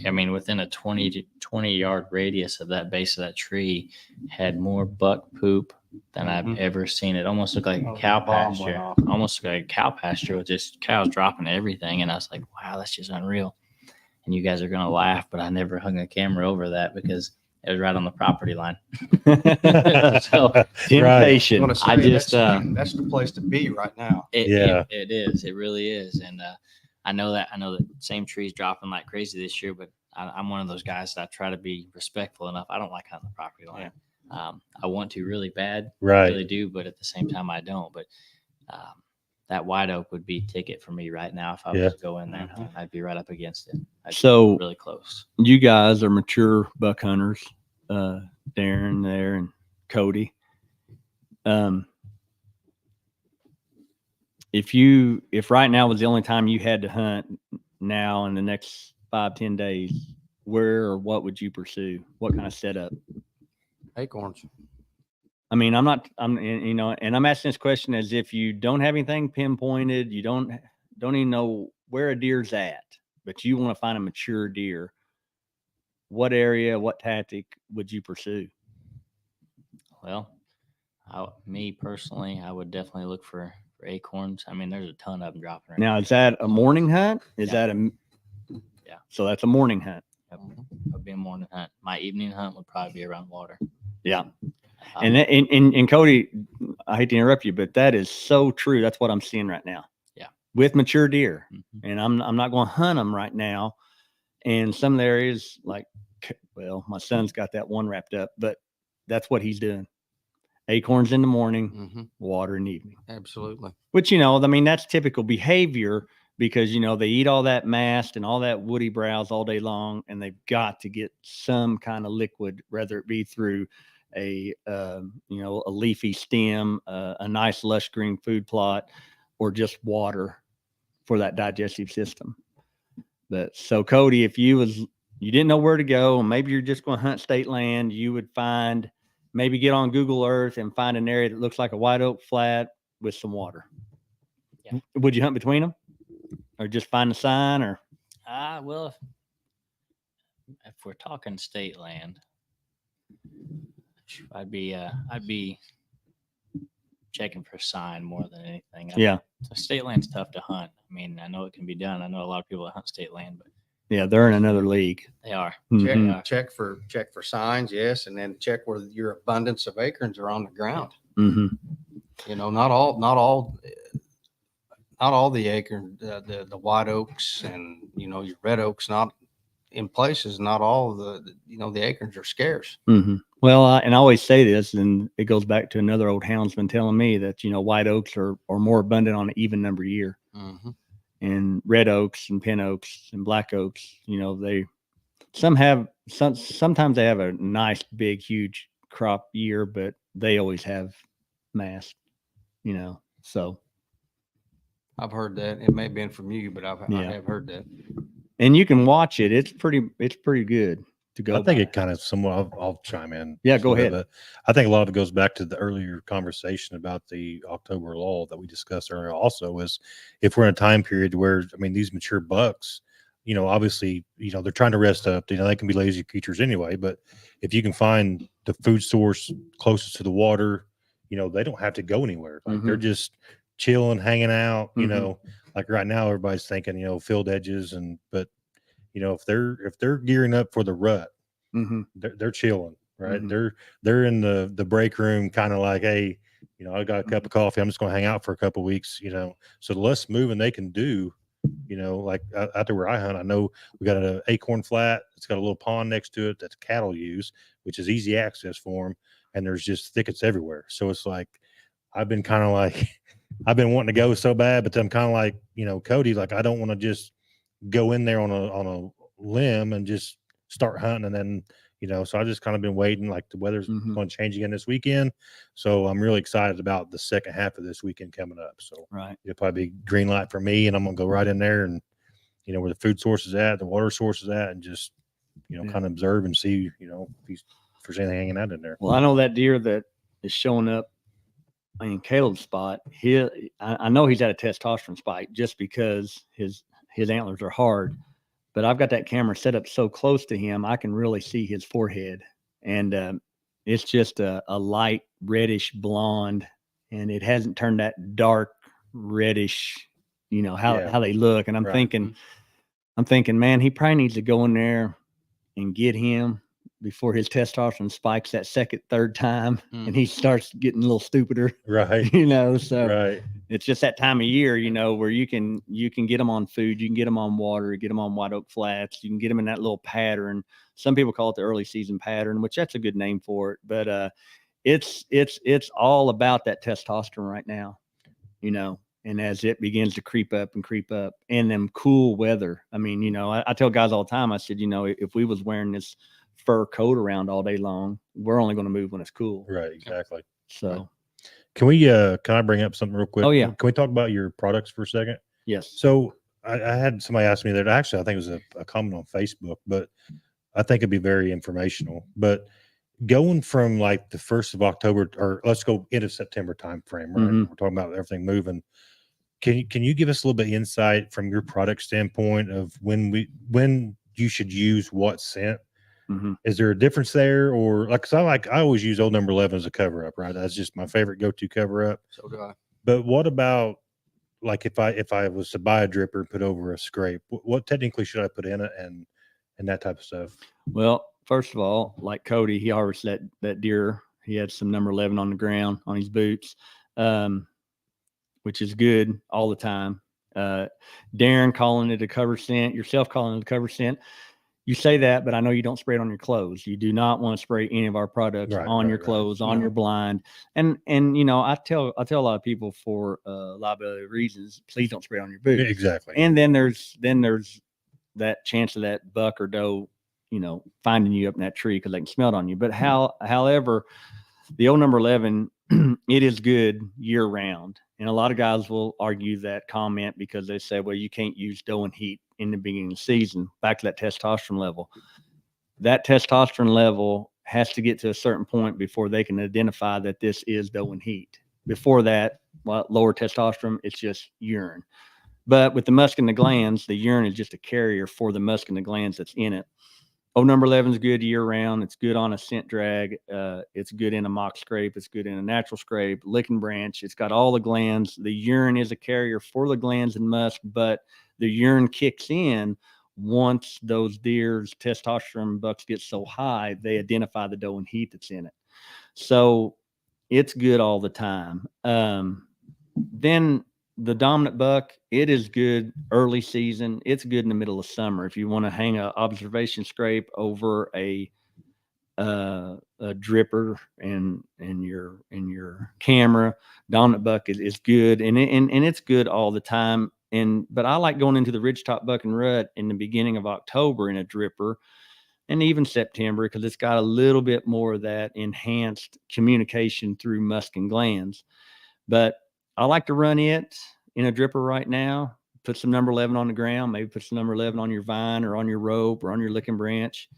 I mean, within a 20 to 20-yard radius of that base of that tree had more buck poop than I've Mhm. ever seen. It almost looked like Oh, a the cow bomb went pasture, off. almost like a cow pasture with just cows dropping everything. And I was like, wow, that's just unreal. And you guys are going to laugh, but I never hung a camera over that because it was right on the property line. So, Temptation. I'm gonna say I just, that's the place to be right now. Yeah. It is. It really is. And I know that same trees dropping like crazy this year, but I'm one of those guys that I try to be respectful enough. I don't like hunting the property line. I want to really bad, Right. really do, but at the same time I don't. But that white oak would be ticket for me right now if I was to go in there. Mhm. I'd be right up against it. I'd So be really close. you guys are mature buck hunters, Darren there and Cody. If right now was the only time you had to hunt now in the next 5-10 days, where or what would you pursue? What kind of setup? Acorns. I mean, I'm asking this question as if you don't have anything pinpointed, you don't even know where a deer's at, but you want to find a mature deer. What area, what tactic would you pursue? Well, me personally, I would definitely look for acorns. I mean, there's a ton of them dropping right Now, is that a morning hunt? Is Yeah. that a Yeah. So that's a morning hunt. Yep. Would be a morning hunt. My evening hunt would probably be around water. Yeah. And Cody, I hate to interrupt you, but that is so true. That's what I'm seeing right now. Yeah. With mature deer. Mhm. And I'm not going to hunt them right now. And some of the areas well, my son's got that one wrapped up, but that's what he's doing. Acorns in the morning, Mm-hmm. water in the evening. Absolutely. Which, I mean, that's typical behavior because, they eat all that mast and all that woody browse all day long, and they've got to get some kind of liquid, whether it be through a leafy stem, a nice lush green food plot, or just water for that digestive system. But so Cody, if you didn't know where to go, and maybe you're just going to hunt state land, you would maybe get on Google Earth and find an area that looks like a white oak flat with some water. Yeah. Would you hunt between them, or just find a sign, or? Well, if we're talking state land, I'd be checking for sign more than anything. Yeah. So state land's tough to hunt. I mean, I know it can be done. I know a lot of people that hunt state land, but Yeah, they're in another league. they are. Mhm. Check for signs, yes, and then check where your abundance of acorns are on the ground. Mhm. Not all the acorn, the white oaks and your red oaks, not in places, not all of the acorns are scarce. Mhm. Well, and I always say this, and it goes back to another old houndsman telling me that white oaks are more abundant on an even number year, Mm-hmm. and red oaks and pin oaks and black oaks, sometimes they have a nice big huge crop year, but they always have mass, so. I've heard that. It may have been from you, but I Yeah. have heard that. And you can watch it. It's pretty good to go. I think by. it kind of somewhat, I'll chime in. Yeah, go ahead. But I think a lot of it goes back to the earlier conversation about the October lull that we discussed earlier. Also, is if we're in a time period where, I mean, these mature bucks, obviously, they're trying to rest up. They can be lazy creatures anyway. But if you can find the food source closest to the water, they don't have to go anywhere. Like they're just chilling, hanging out. Like right now, everybody's thinking, field edges, but if they're gearing up for the rut, they're chilling, right? They're in the break room, kind of like, hey, I got a cup of coffee. I'm just going to hang out for a couple of weeks, So the less moving they can do, like out there where I hunt, I know we got an acorn flat. It's got a little pond next to it that cattle use, which is easy access for them, and there's just thickets everywhere. So it's like I've been kind of like I've been wanting to go so bad, but I'm kind of like Cody, like I don't want to just go in there on a limb and just start hunting, and then so I just kind of been waiting. Like the weather's going to change again this weekend, so I'm really excited about the second half of this weekend coming up. So Right, it'll probably be green light for me, and I'm gonna go right in there and where the food source is at, the water source is at, and just kind of observe and see if there's anything hanging out in there. Well, I know that deer that is showing up in Caleb's spot. I know he's at a testosterone spike just because his antlers are hard. but I've got that camera set up so close to him, I can really see his forehead. And it's just a light reddish blonde, and it hasn't turned that dark reddish, how they look. And I'm Right. thinking, man, he probably needs to go in there and get him before his testosterone spikes that second, third time, and he starts getting a little stupider, Right. So Right. it's just that time of year, where you can get them on food, you can get them on water, get them on white oak flats, you can get them in that little pattern. Some people call it the early season pattern, which that's a good name for it. But it's all about that testosterone right now, and as it begins to creep up and them cool weather. I mean, I tell guys all the time, I said, if we was wearing this fur coat around all day long, we're only going to move when it's cool. Right. Exactly. So Can I bring up something real quick? Oh, yeah. Can we talk about your products for a second? yes. So I had somebody ask me that. Actually, I think it was a comment on Facebook, but I think it'd be very informational. But going from like the 1st of October, or let's go into September time frame, right? Mhm. We're talking about everything moving. Can you give us a little bit of insight from your product standpoint of when you should use what scent? Mhm. Is there a difference there, or like? 'Cause I always use old number 11 as a cover up, right? That's just my favorite go-to cover up. So do I. But what about like if I was to buy a dripper and put over a scrape, what technically should I put in it and that type of stuff? Well, first of all, like Cody, he harvested that deer. He had some number 11 on the ground on his boots, which is good all the time. Darren calling it a cover scent, yourself calling it a cover scent. You say that, but I know you don't spray it on your clothes. You do not want to spray any of our products on your clothes, on your blind. And I tell a lot of people for liability reasons, please don't spray it on your boots. Exactly. And then there's that chance of that buck or doe, finding you up in that tree because they can smell it on you. But however, the old number 11, it is good year round. And a lot of guys will argue that comment because they say, well, you can't use doe and heat in the beginning of the season. Back to that testosterone level. That testosterone level has to get to a certain point before they can identify that this is doe and heat. Before that, lower testosterone, it's just urine. But with the musk in the glands, the urine is just a carrier for the musk in the glands that's in it. Oh, number 11 is good year round. It's good on a scent drag. It's good in a mock scrape. It's good in a natural scrape, licking branch. It's got all the glands. The urine is a carrier for the glands and musk, but the urine kicks in once those deer's testosterone bucks get so high, they identify the doe and heat that's in it. So it's good all the time. Then the dominant buck, it is good early season. It's good in the middle of summer. If you want to hang an observation scrape over a dripper and your camera, dominant buck is good, and it's good all the time. But I like going into the ridgetop buck and rut in the beginning of October in a dripper, and even September, because it's got a little bit more of that enhanced communication through musk and glands. But I like to run it in a dripper right now. Put some number 11 on the ground, maybe put some number 11 on your vine or on your rope or on your licking branch.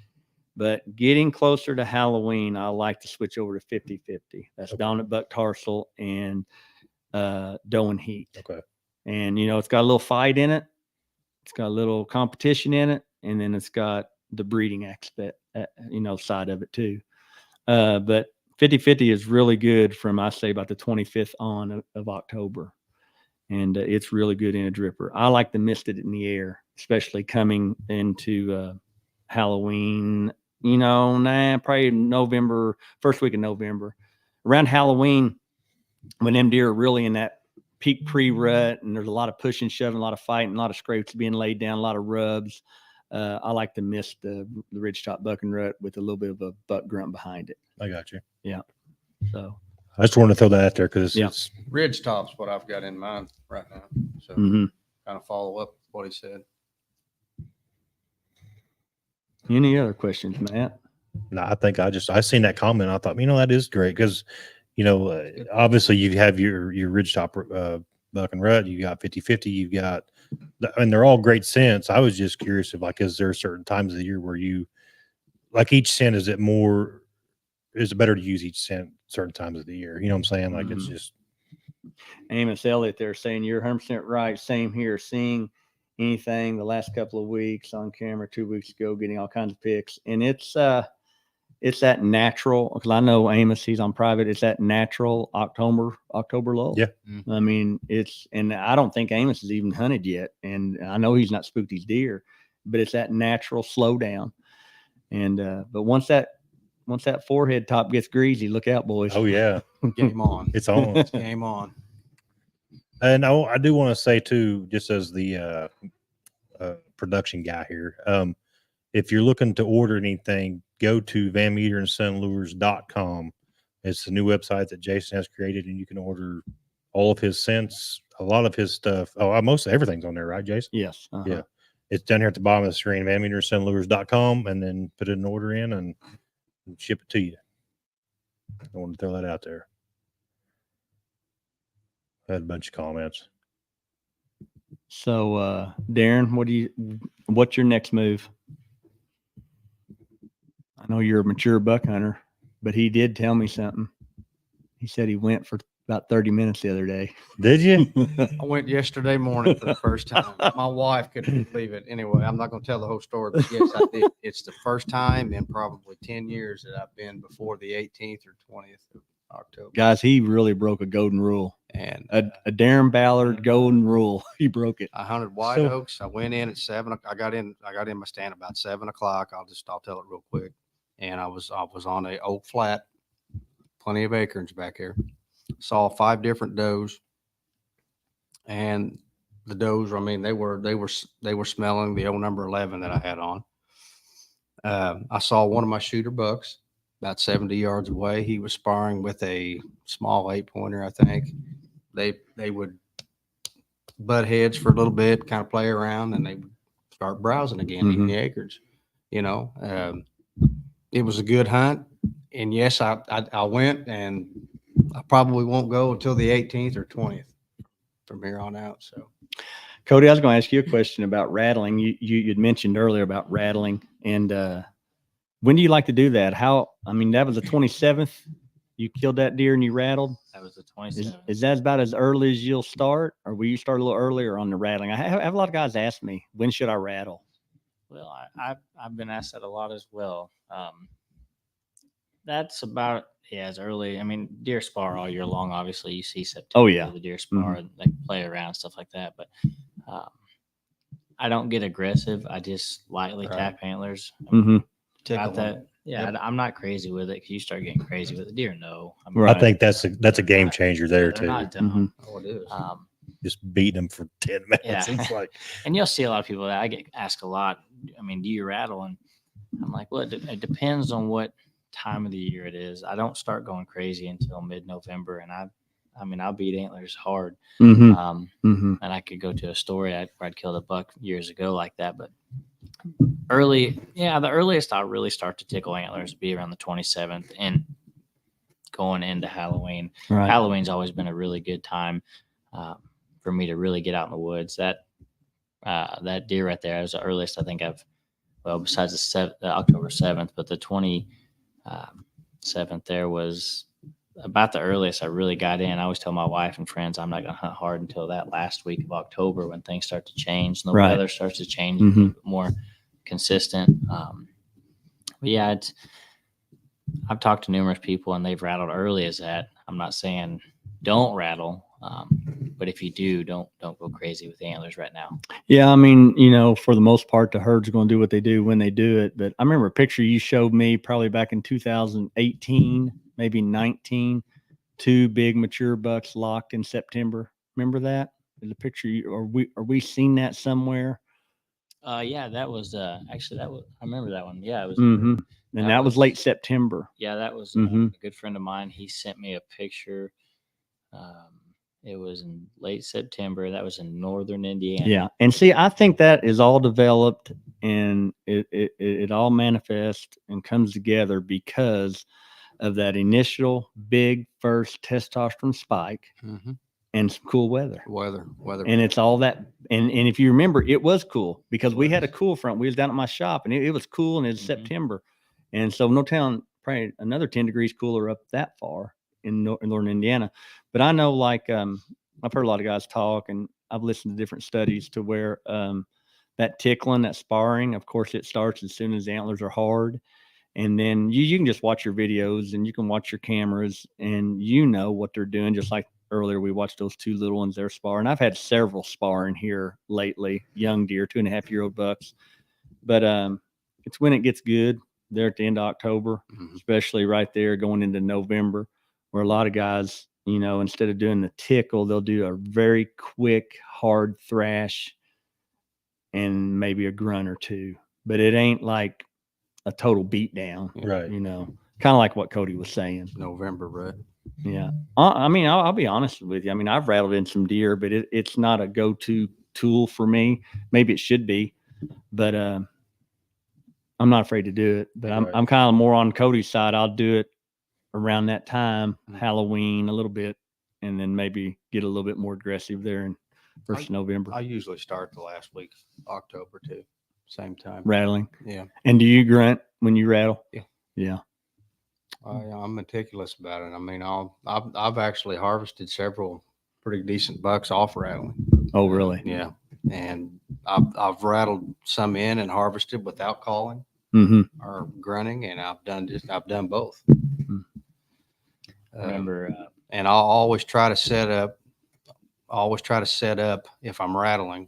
But getting closer to Halloween, I like to switch over to 50-50. That's dominant buck tarsal and doe and heat. Okay. And, it's got a little fight in it. It's got a little competition in it. And then it's got the breeding aspect, side of it too. But 50-50 is really good from, I say, about the 25th on of October. And it's really good in a dripper. I like to mist it in the air, especially coming into Halloween, probably November, first week of November. Around Halloween, when them deer are really in that peak pre-rut and there's a lot of pushing, shoving, a lot of fighting, a lot of scrapes being laid down, a lot of rubs. I like to mist the ridgetop buck and rut with a little bit of a buck grunt behind it. I got you. Yeah. So I just wanted to throw that out there because it's Ridge top's what I've got in mind right now. So mhm. kind of follow up with what he said. Any other questions, Matt? no, I think I seen that comment. I thought, that is great because, obviously you have your ridgetop buck and rut, you got 50-50, you've got, and they're all great scents. I was just curious if is there certain times of the year where you like each scent, is it better to use each scent certain times of the year? You know what I'm saying? Like it's just Amos Elliott there saying you're 100% right. Same here. Seeing anything the last couple of weeks on camera, 2 weeks ago, getting all kinds of pics. And it's that natural, because I know Amos, he's on private. It's that natural October lull. Yeah. I mean, and I don't think Amos has even hunted yet. And I know he's not spooked his deer, but it's that natural slowdown. And, but once that forehead top gets greasy, look out, boys. Oh yeah, Game on. it's on. Game on. And I do want to say too, just as the production guy here, if you're looking to order anything, go to VanMeterandSonLures.com. It's the new website that Jason has created, and you can order all of his scents, a lot of his stuff. Oh, most everything's on there, right, Jason? Yes. Yeah. It's down here at the bottom of the screen, VanMeterandSonLures.com, and then put an order in and ship it to you. I want to throw that out there. I had a bunch of comments. So, Darren, what's your next move? I know you're a mature buck hunter, but he did tell me something. He said he went for about 30 minutes the other day. Did you? I went yesterday morning for the first time. My wife couldn't believe it. Anyway, I'm not going to tell the whole story, but yes, I did. It's the first time in probably 10 years that I've been before the 18th or 20th of October. Guys, he really broke a golden rule. And A Darren Ballard golden rule. He broke it. I hunted white oaks. I went in at 7. I got in my stand about 7 o'clock. I'll tell it real quick. And I was on a oak flat, plenty of acorns back here. Saw 5 different does, and the does, I mean, they were smelling the old number 11 that I had on. I saw one of my shooter bucks about 70 yards away. He was sparring with a small 8-pointer, I think. They would butt heads for a little bit, kind of play around, and they would start browsing again, eating the acorns. You know, it was a good hunt, and yes, I went, and I probably won't go until the 18th or 20th from here on out. So, Cody, I was going to ask you a question about rattling. You'd mentioned earlier about rattling, and when do you like to do that? I mean, that was the 27th. You killed that deer and you rattled. That was the 27th. Is that about as early as you'll start, or will you start a little earlier on the rattling? I have a lot of guys ask me, when should I rattle? Well, I've been asked that a lot as well. That's about as early. I mean, deer spar all year long. Obviously, you see September. Oh, yeah. The deer spar, they play around, stuff like that. But I don't get aggressive. I just lightly tap antlers. About that. Yeah, I'm not crazy with it, because you start getting crazy with the deer. No, I mean, I think that's a game changer there they're too. not dumb. oh, it is. Just beating them for 10 minutes. Yeah. It's like, And you'll see a lot of people that I get asked a lot. I mean, do you rattle? And I'm like, well, it depends on what time of the year it is. I don't start going crazy until mid-November, and I mean, I'll beat antlers hard. And I could go to a story. I'd killed a buck years ago like that, but the earliest I'll really start to tickle antlers would be around the 27th and going into Halloween. Right. Halloween's always been a really good time for me to really get out in the woods. That deer right there is the earliest I think besides the October 7th, but the 27th there was about the earliest I really got in. I always tell my wife and friends I'm not going to hunt hard until that last week of October, when things start to change and the weather starts to change a little bit more consistent. But yeah, I've talked to numerous people and they've rattled early as that. I'm not saying don't rattle, but if you do, don't go crazy with the antlers right now. Yeah, I mean, for the most part, the herd's going to do what they do when they do it. But I remember a picture you showed me probably back in 2018, maybe 19, 2 big mature bucks locked in September. Remember that? There's a picture. Are we seen that somewhere? Yeah, that was actually I remember that one. Yeah, it was. And that was late September. Yeah, that was a good friend of mine. He sent me a picture. It was in late September. That was in northern Indiana. Yeah. And see, I think that is all developed, and it all manifests and comes together because of that initial big first testosterone spike and some cool weather. And it's all that. And if you remember, it was cool because we had a cool front. We was down at my shop, and it was cool, and it's September. And so no telling, probably another 10 degrees cooler up that far in northern Indiana. But I know, like, I've heard a lot of guys talk, and I've listened to different studies to where that tickling, that sparring, of course, it starts as soon as the antlers are hard. And then you can just watch your videos and you can watch your cameras and you know what they're doing. Just like earlier, we watched those two little ones there spar. And I've had several sparring here lately, young deer, 2.5-year-old bucks. But it's when it gets good. They're at the end of October, especially right there going into November, where a lot of guys, you know, instead of doing the tickle, they'll do a very quick, hard thrash and maybe a grunt or two. But it ain't like a total beat down, Right. you know, kind of like what Cody was saying. November, right? Yeah. I mean, I'll be honest with you. I mean, I've rattled in some deer, but it's not a go-to tool for me. Maybe it should be, but I'm not afraid to do it. But Right. I'm kind of more on Cody's side. I'll do it around that time, Halloween a little bit, and then maybe get a little bit more aggressive there in first of November. I usually start the last week, October too. Same time. Rattling. Yeah. And do you grunt when you rattle? Yeah. Yeah. I'm meticulous about it. I mean, I've actually harvested several pretty decent bucks off rattling. Oh, really? Yeah. And I've rattled some in and harvested without calling Mm-hmm. or grunting, and I've done both. Remember, And I'll always try to set up if I'm rattling.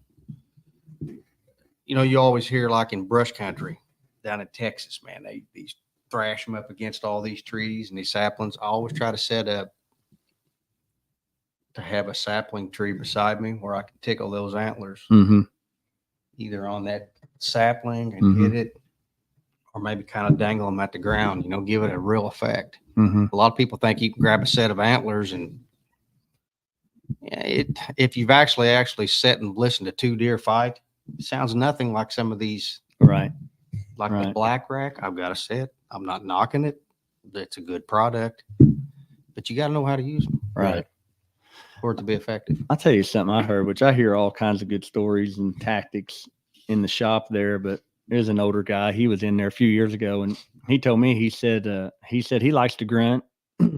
You know, you always hear like in brush country down in Texas, man, these thrash them up against all these trees and these saplings. I always try to set up to have a sapling tree beside me where I can tickle those antlers Mm-hmm. either on that sapling and hit it, or maybe kind of dangle them at the ground, you know, give it a real effect. Mm-hmm. A lot of people think you can grab a set of antlers and if you've actually sat and listened to two deer fight, it sounds nothing like some of these, Right. like the Right. black rack. I've got a set. I'm not knocking it. It's a good product, but you got to know how to use them Right. for it to be effective. I'll tell you something I heard, which I hear all kinds of good stories and tactics in the shop there, but there's an older guy. He was in there a few years ago and he told me, he said he likes to grunt.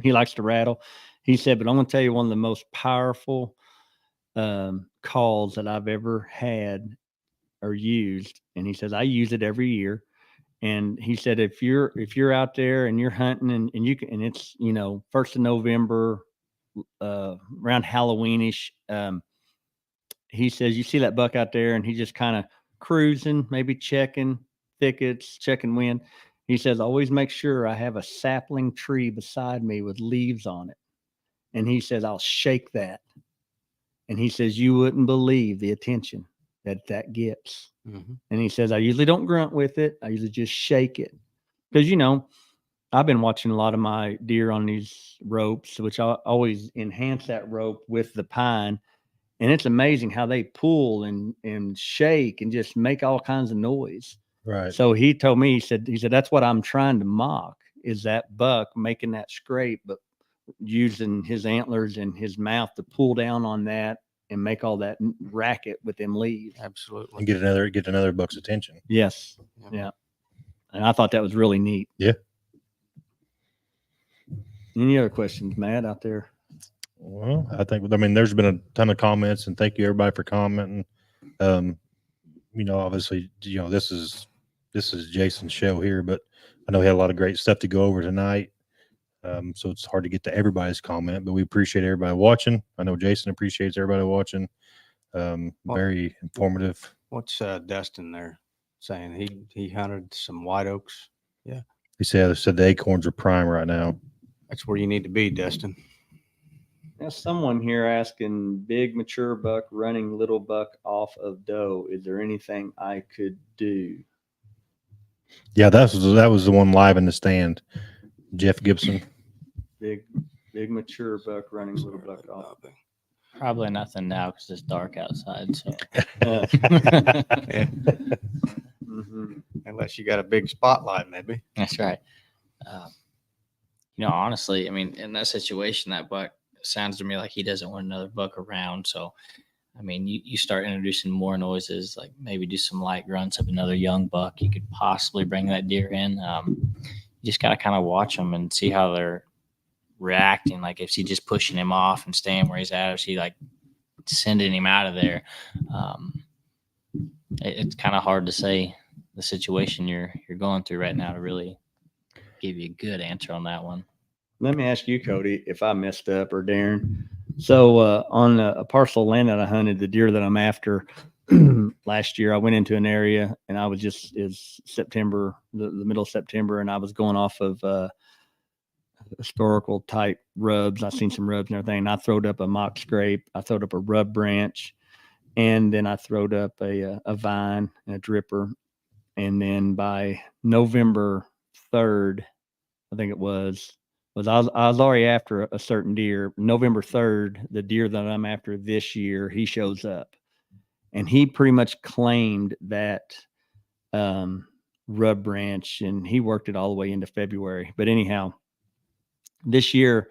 He likes to rattle. He said, but I'm going to tell you one of the most powerful calls that I've ever had or used. And he says, I use it every year. And he said, if you're out there and you're hunting and you can, and it's, you know, 1st of November, around Halloweenish, he says, you see that buck out there and he's just kind of cruising, maybe checking thickets, checking wind. He says, always make sure I have a sapling tree beside me with leaves on it. And he says, I'll shake that. And he says, you wouldn't believe the attention that gets. Mm-hmm. And he says, I usually don't grunt with it. I usually just shake it. Because, you know, I've been watching a lot of my deer on these ropes, which I always enhance that rope with the pine. And it's amazing how they pull and shake and just make all kinds of noise. Right. So he told me, he said, that's what I'm trying to mock is that buck making that scrape, but using his antlers and his mouth to pull down on that and make all that racket with them leaves. Absolutely. And get another buck's attention. Yes. Yeah. And I thought that was really neat. Yeah. Any other questions, Matt, out there? Well, I mean, there's been a ton of comments, and thank you everybody for commenting. You know, obviously, you know, this is Jason's show here, but I know he had a lot of great stuff to go over tonight. So it's hard to get to everybody's comment, but we appreciate everybody watching. I know Jason appreciates everybody watching. Very informative. What's Dustin there saying? He hunted some white oaks. Yeah. He said the acorns are prime right now. That's where you need to be, Dustin. There's someone here asking, big mature buck running little buck off of doe. Is there anything I could do? Yeah, that was the one live in the stand. Jeff Gibson. Big mature buck running little buck off. probably nothing now because it's dark outside. So Yeah. Mm-hmm. Unless you got a big spotlight, maybe. that's right. You know, honestly, I mean, in that situation, that buck sounds to me like he doesn't want another buck around. So, I mean, you start introducing more noises, like maybe do some light grunts of another young buck. You could possibly bring that deer in. You just got to kind of watch them and see how they're reacting. Like, if he's just pushing him off and staying where he's at, or is he like sending him out of there. It's kind of hard to say the situation you're going through right now to really give you a good answer on that one. Let me ask you, Cody, if I messed up, or Darren. So on a parcel of land that I hunted, the deer that I'm after, last year I went into an area and I was just is September, the middle of September, and I was going off of historical type rubs. I seen some rubs and everything. And I throwed up a mock scrape. I throwed up a rub branch, and then I throwed up a vine and a dripper. And then by November 3rd, I think it was I was already after a certain deer. November 3rd, the deer that I'm after this year, he shows up, and he pretty much claimed that rub branch, and he worked it all the way into February. But anyhow, this year,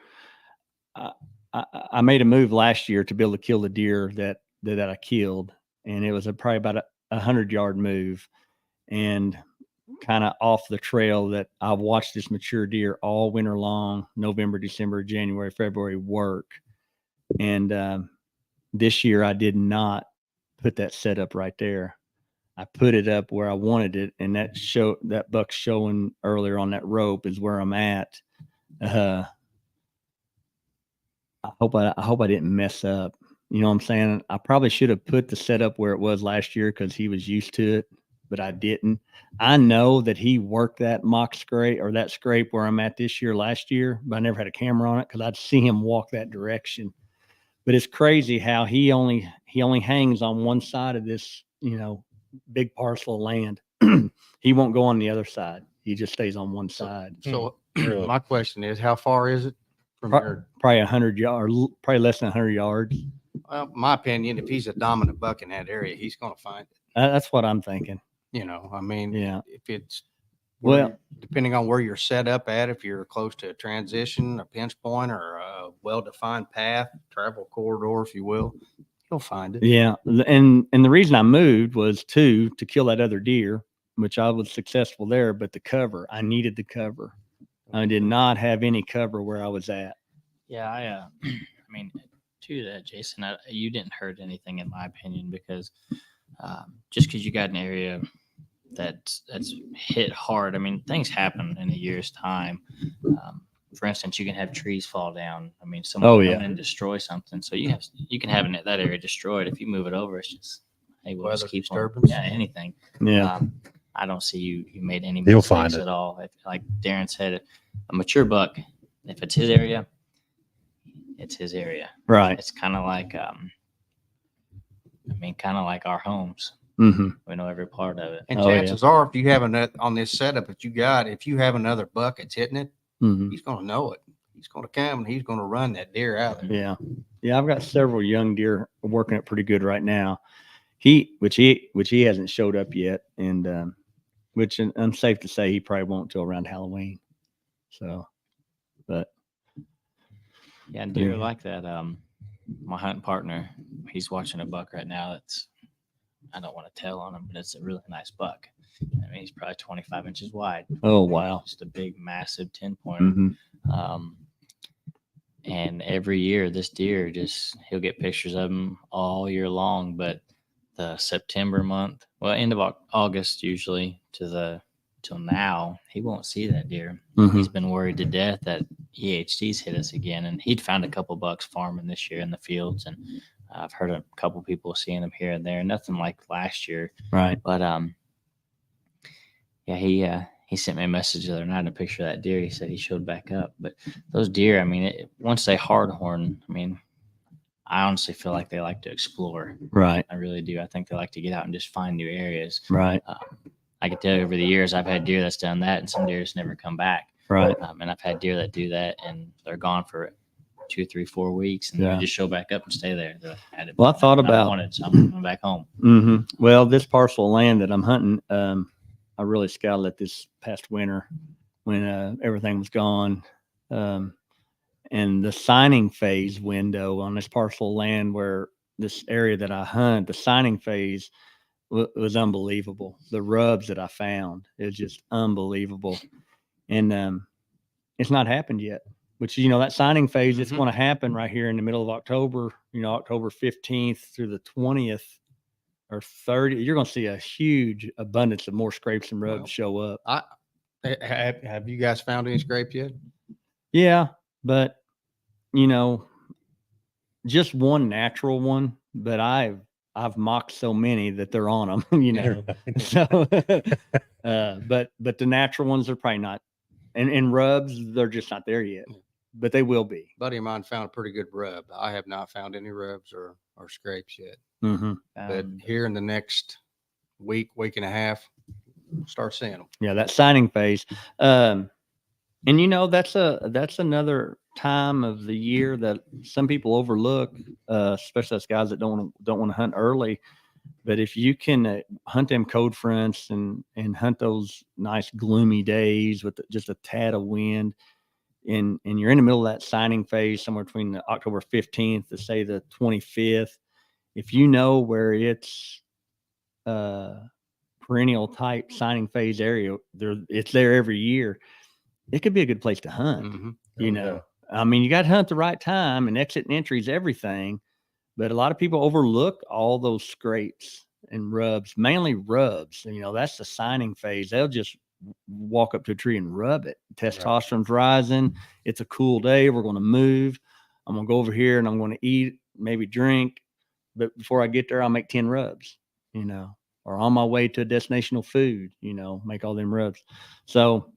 I made a move last year to be able to kill the deer that I killed, and it was probably about a 100-yard move, and kind of off the trail that I've watched this mature deer all winter long, November, December, January, February work. And this year I did not put that setup right there. I put it up where I wanted it, and that buck showing earlier on that rope is where I'm at. I hope I didn't mess up. You know what I'm saying? I probably should have put the setup where it was last year because he was used to it, but I didn't. I know that he worked that mock scrape or that scrape where I'm at this year last year, but I never had a camera on it because I'd see him walk that direction. But it's crazy how he only hangs on one side of this, big parcel of land. He won't go on the other side. He just stays on one side. So Really? my question is, how far is it from your? Probably 100 yards, probably less than 100 yards. Well, my opinion, if he's a dominant buck in that area, he's going to find it. That's what I'm thinking. I mean, Yeah. if it's Well, depending on where you're set up at, if you're close to a transition, a pinch point, or a well-defined path, travel corridor, if you will, you'll find it. yeah. And the reason I moved was to kill that other deer, which I was successful there, but the cover, I needed the cover. I did not have any cover where I was at. Yeah, I mean, to that, Jason, you didn't hurt anything in my opinion because just because you got an area that's hit hard, I mean, things happen in a year's time. For instance, you can have trees fall down. I mean, someone come in and destroy something, so you can have that area destroyed. If you move it over, it's just we'll Weather just keep disturbance. Yeah, anything. Yeah. I don't see you made any You'll mistakes find it. at all. Like Darren said, a mature buck, if it's his area, it's his area. Right. It's kind of like, kind of like our homes. Mm-hmm. We know every part of it. And Oh, yeah. chances are, if you have on this setup that you got, if you have another buck that's hitting it, Mm-hmm. he's going to know it. He's going to come and he's going to run that deer out there. Yeah. Yeah. I've got several young deer working it pretty good right now. Which he hasn't showed up yet. And, which I'm safe to say he probably won't till around Halloween. So, but Yeah, and deer Yeah. like that. My hunting partner, he's watching a buck right now. I don't want to tell on him, but it's a really nice buck. I mean, he's probably 25 inches wide. oh wow. Just a big, massive 10-pointer. Mm-hmm. And every year, this deer he'll get pictures of him all year long. But the September month, well, end of August usually till now, he won't see that deer. Mm-hmm. He's been worried to death that EHD's hit us again, and he'd found a couple bucks farming this year in the fields, and I've heard a couple people seeing him here and there. Nothing like last year, Right. but yeah, he sent me a message the other night, a picture of that deer. He said he showed back up, but those deer, I mean, once they hardhorn, I mean, I honestly feel like they like to explore. Right. I really do. I think they like to get out and just find new areas. Right. I can tell you over the years, I've had deer that's done that, and some deer just never come back. Right. And I've had deer that do that, and they're gone for 2, 3, 4 weeks, and Yeah. they just show back up and stay there. Well, I thought about- wanted, so I'm coming back home. Mm-hmm. Well, this parcel of land that I'm hunting, I really scouted it this past winter when everything was gone. And the signing phase window on this parcel of land where this area that I hunt, the signing phase was unbelievable. The rubs that I found, it was just unbelievable. And it's not happened yet. which, you know, that signing phase, it's Mhm. going to happen right here in the middle of October, you know, October 15th through the 20th or 30th. You're going to see a huge abundance of more scrapes and rubs Well, show up. Have you guys found any scrape yet? Yeah. But, you know, just one natural one, but I've mocked so many that they're on them, you know. So, but the natural ones are probably not, and rubs, they're just not there yet, but they will be. Buddy of mine found a pretty good rub. I have not found any rubs or scrapes yet. Mm-hmm. But here in the next week and a half, start seeing them. Yeah, that signing phase. And you know, that's another time of the year that some people overlook, especially us guys that don't want to hunt early. But if you can hunt them code fronts and hunt those nice gloomy days with just a tad of wind, and you're in the middle of that signing phase somewhere between the October 15th to say the 25th, if you know where it's perennial type signing phase area, it's there every year. It could be a good place to hunt. Mm-hmm. You know, I mean, you got to hunt the right time, and exit and entry is everything. But a lot of people overlook all those scrapes and rubs, mainly rubs. You know, that's the signing phase. They'll just walk up to a tree and rub it. Testosterone's rising. It's a cool day. We're going to move. I'm going to go over here and I'm going to eat, maybe drink. But before I get there, I'll make 10 rubs, you know, or on my way to a destinational food, you know, make all them rubs. So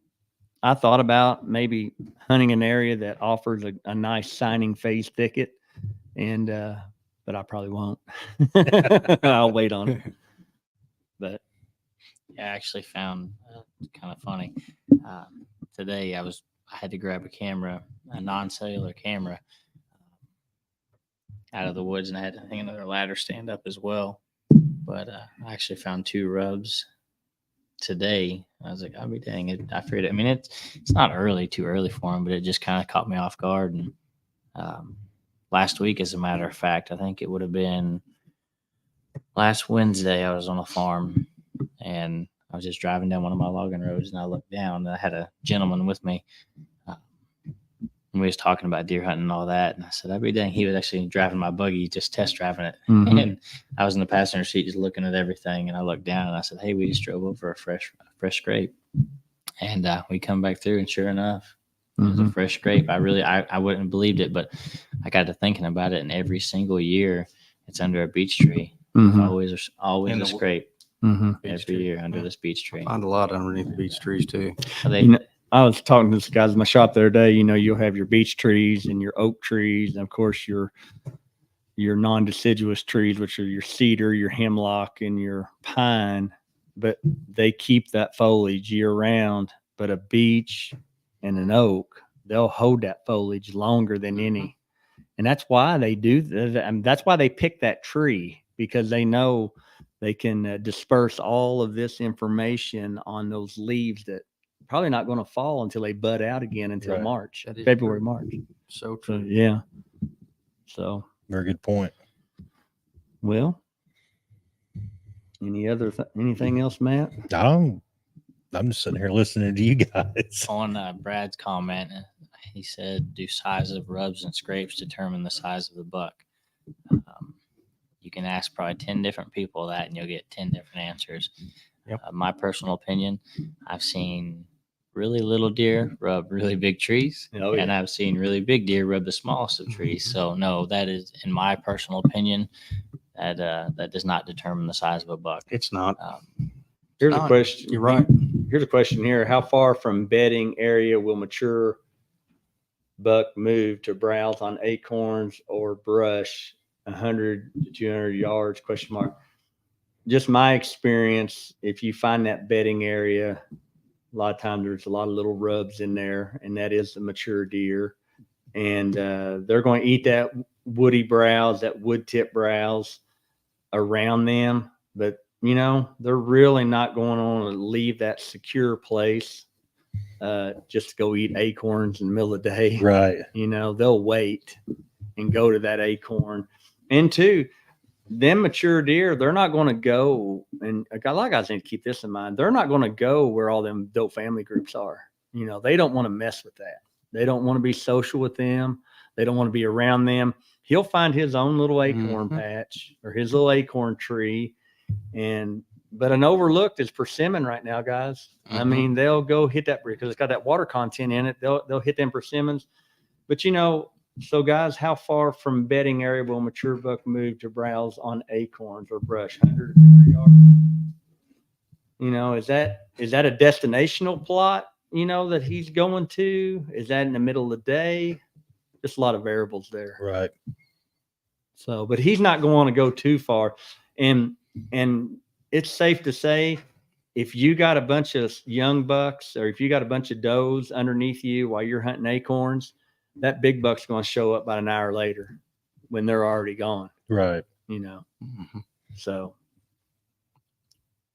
I thought about maybe hunting an area that offers a nice signing phase thicket, and but I probably won't. I'll wait on it. But Yeah, I actually found kind of funny. Today I had to grab a camera, a non-cellular camera, out of the woods, and I had to hang another ladder stand up as well. But I actually found 2 rubs today. I was like, I'll be dang it. I figured, I mean, it's not too early for them, but it just kind of caught me off guard. And last week, as a matter of fact, I think it would have been last Wednesday, I was on a farm and I was just driving down one of my logging roads, and I looked down and I had a gentleman with me. And we was talking about deer hunting and all that. And I said, I'd be dang, he was actually driving my buggy, just test driving it. Mhm. And I was in the passenger seat just looking at everything. And I looked down and I said, hey, we just drove over a fresh scrape. And we come back through, and sure enough, it was a fresh scrape. I wouldn't have believed it, but I got to thinking about it. And every single year it's under a beach tree. Always In a the scrape every tree. year under this beach tree. Find a lot underneath beech trees too. You know, I was talking to this guys in my shop the other day. You know, you'll have your beech trees and your oak trees, and of course your non-deciduous trees, which are your cedar, your hemlock, and your pine. But they keep that foliage year round. But a beech and an oak, they'll hold that foliage longer than any. And that's why they do that. And that's why they pick that tree, because they know they can disperse all of this information on those leaves that probably not going to fall until they bud out again until Right. March, That is February, true. March. So So, true. yeah. So, Very good point. well, anything else, Matt? I'm just sitting here listening to you guys. On Brad's comment, he said, do size of rubs and scrapes determine the size of the buck? You can ask probably 10 different people that, and you'll get 10 different answers. Yep. My personal opinion, I've seen really little deer rub really big trees, and I've seen really big deer rub the smallest of trees. So no, that is, in my personal opinion, that does not determine the size of a buck. It's not. Here's a not. question. You're right. Here's a question here. How far from bedding area will mature buck move to browse on acorns or brush? 100 to 200 yards, question mark. Just my experience, if you find that bedding area, a lot of times there's a lot of little rubs in there, and that is the mature deer. And they're going to eat that woody browse, that wood tip browse around them. But, you know, they're really not going on to leave that secure place just to go eat acorns in the middle of the day. Right. You know, they'll wait and go to that acorn. And 2, them mature deer, they're not going to go, and a lot of guys need to keep this in mind. They're not going to go where all them dope family groups are. You know, they don't want to mess with that. They don't want to be social with them. They don't want to be around them. He'll find his own little acorn patch or his little acorn tree. But an overlooked is persimmon right now, guys. I mean, they'll go hit that because it's got that water content in it. They'll hit them persimmons. But so guys, how far from bedding area will mature buck move to browse on acorns or brush? 100 to 200 yards. Is that a destinational plot? That he's going to? Is that in the middle of the day? Just a lot of variables there. Right. So, but he's not going to go too far, and it's safe to say, if you got a bunch of young bucks or if you got a bunch of does underneath you while you're hunting acorns, that big buck's going to show up about an hour later when they're already gone. Right. So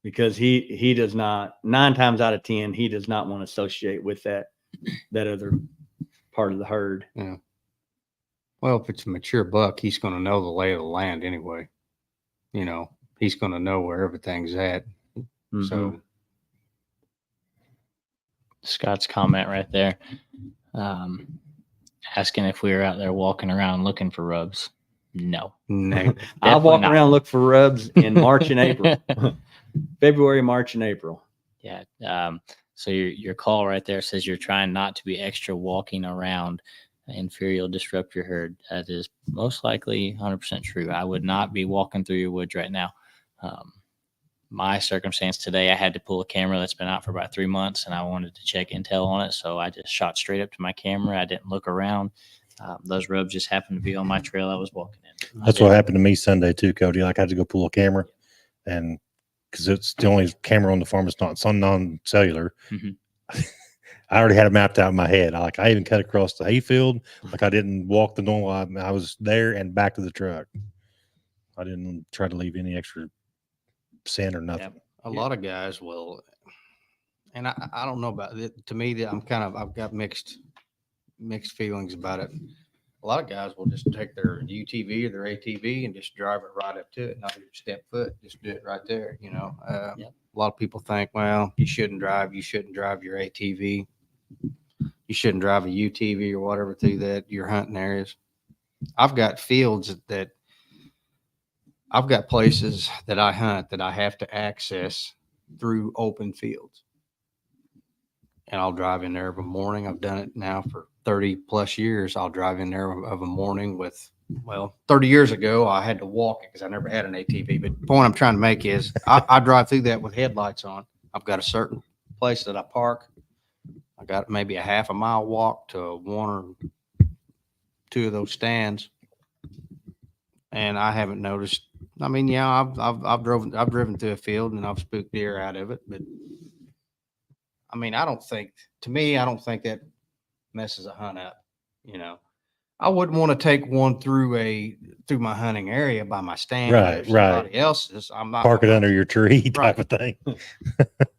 because he does not, 9 times out of 10, he does not want to associate with that other part of the herd. Yeah. Well, if it's a mature buck, he's going to know the lay of the land anyway. He's going to know where everything's at. So Scott's comment right there, asking if we were out there walking around looking for rubs. No. I walk around and look for rubs in March and April. February, March, and April. Yeah. So your call right there says you're trying not to be extra walking around and fear you'll disrupt your herd. That is most likely 100% true. I would not be walking through your woods right now. My circumstance today, I had to pull a camera that's been out for about 3 months, and I wanted to check intel on it. So I just shot straight up to my camera. I didn't look around. Those rubs just happened to be on my trail I was walking in. That's what happened to me Sunday too, Cody. Like I had to go pull a camera, and because it's the only camera on the farm, it's not non-cellular. I already had it mapped out in my head. I even cut across the hayfield. Like I didn't walk the normal. I was there and back to the truck. I didn't try to leave any extra sand or nothing. A lot of guys will, and I don't know about it. To me, I've got mixed feelings about it. A lot of guys will just take their UTV or their ATV and just drive it right up to it, not even step foot, just do it right there. A lot of people think, well, you shouldn't drive your ATV. You shouldn't drive a UTV or whatever through your hunting areas. I've got fields I've got places that I hunt that I have to access through open fields. And I'll drive in there of a morning. I've done it now for 30 plus years. I'll drive in there of a morning 30 years ago, I had to walk it because I never had an ATV. But the point I'm trying to make is I drive through that with headlights on. I've got a certain place that I park. I got maybe a half a mile walk to 1 or 2 of those stands. And I haven't noticed. I mean, yeah, I've driven through a field and I've spooked deer out of it, but I mean, I don't think that messes a hunt up. I wouldn't want to take one through my hunting area by my stand. Right. Somebody else's. I'm not Park it under your tree type of thing.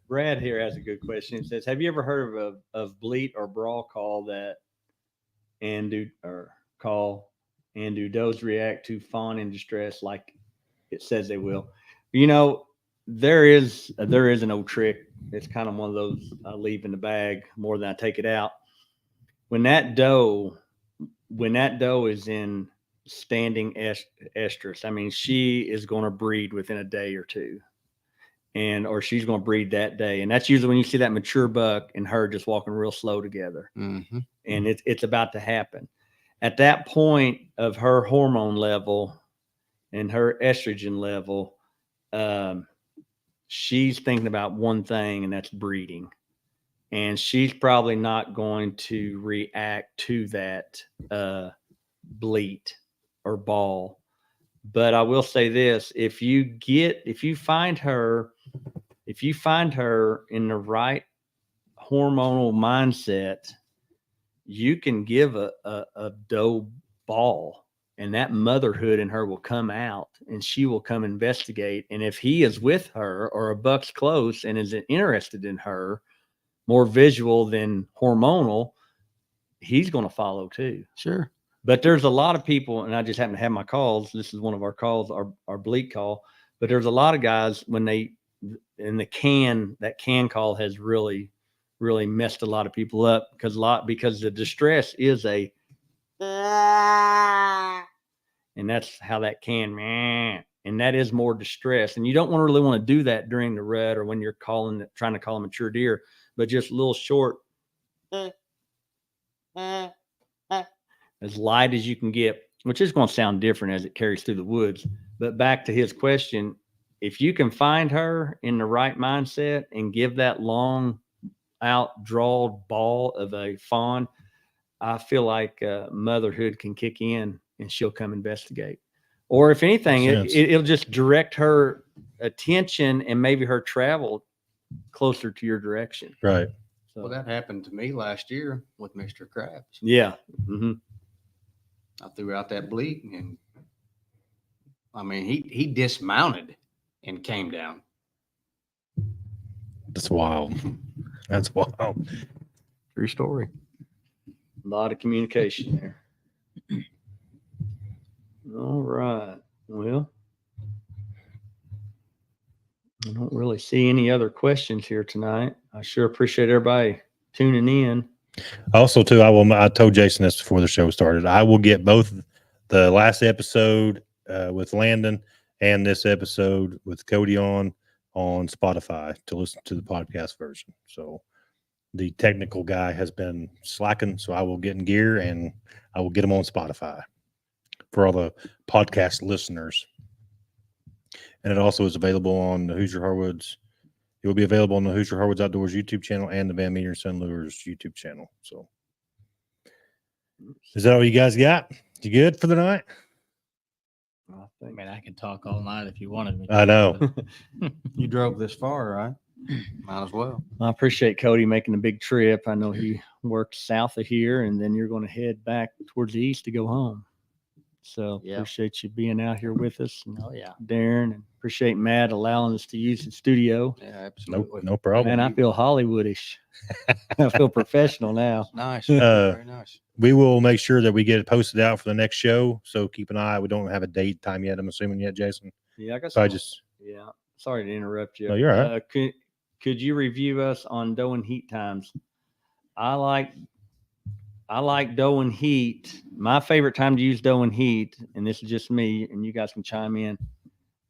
Brad here has a good question. It says, have you ever heard of bleat or brawl call do does react to fawn in distress like it says they will? There is an old trick. It's kind of one of those I leave in the bag more than I take it out. When that doe is in standing estrus, I mean, she is going to breed within a day or two, or she's going to breed that day. And that's usually when you see that mature buck and her just walking real slow together. And it's about to happen. At that point of her hormone level and her estrogen level, she's thinking about one thing, and that's breeding. And she's probably not going to react to that bleat or bawl. But I will say this: if you find her in the right hormonal mindset, you can give a doe bawl, and that motherhood in her will come out, and she will come investigate. And if he is with her or a buck's close and is interested in her, more visual than hormonal, he's going to follow too. Sure. But there's a lot of people, and I just happen to have my calls. This is one of our calls, our bleat call. But there's a lot of guys when that can call has really really messed a lot of people up because the distress is a, and that's how that can, and that is more distress. And you don't really want to do that during the rut or when you're trying to call a mature deer, but just a little short, as light as you can get, which is going to sound different as it carries through the woods. But back to his question, if you can find her in the right mindset and give that long out drawled ball of a fawn, I feel like motherhood can kick in and she'll come investigate. Or if anything, it'll just direct her attention and maybe her travel closer to your direction. Right. So, Well, that happened to me last year with Mr. Krabs. yeah. Mm-hmm. I threw out that bleat, and I mean, he dismounted and came down. That's wild. That's wild. True story. A lot of communication there. All right. Well, I don't really see any other questions here tonight. I sure appreciate everybody tuning in. Also, too, I told Jason this before the show started. I will get both the last episode with Landon and this episode with Cody on Spotify to listen to the podcast version. So the technical guy has been slacking, so I will get in gear and I will get them on Spotify for all the podcast listeners. And it also is available on the Hoosier Harwoods. It will be available on the Hoosier Harwoods Outdoors YouTube channel and the Van Meter Sun Lures YouTube channel. So, is that all you guys got? You good for the night? I mean, I could talk all night if you wanted me. I know. You drove this far, right? Might as well. I appreciate Cody making a big trip. I know he worked south of here, and then you're going to head back towards the east to go home. So Yeah. appreciate you being out here with us. And Oh yeah. Darren, and appreciate Matt allowing us to use the studio. Yeah, No, absolutely. no problem. Man, I feel Hollywoodish. I feel professional now. Nice. Uh, Very nice. We will make sure that we get it posted out for the next show. So keep an eye. We don't have a date time yet, I'm assuming yet, Jason. Yeah, I guess. So I just Yeah. Sorry to interrupt you. No, you're all right. Could you review us on doe and heat times? I like doe and heat. My favorite time to use doe and heat, and this is just me, and you guys can chime in.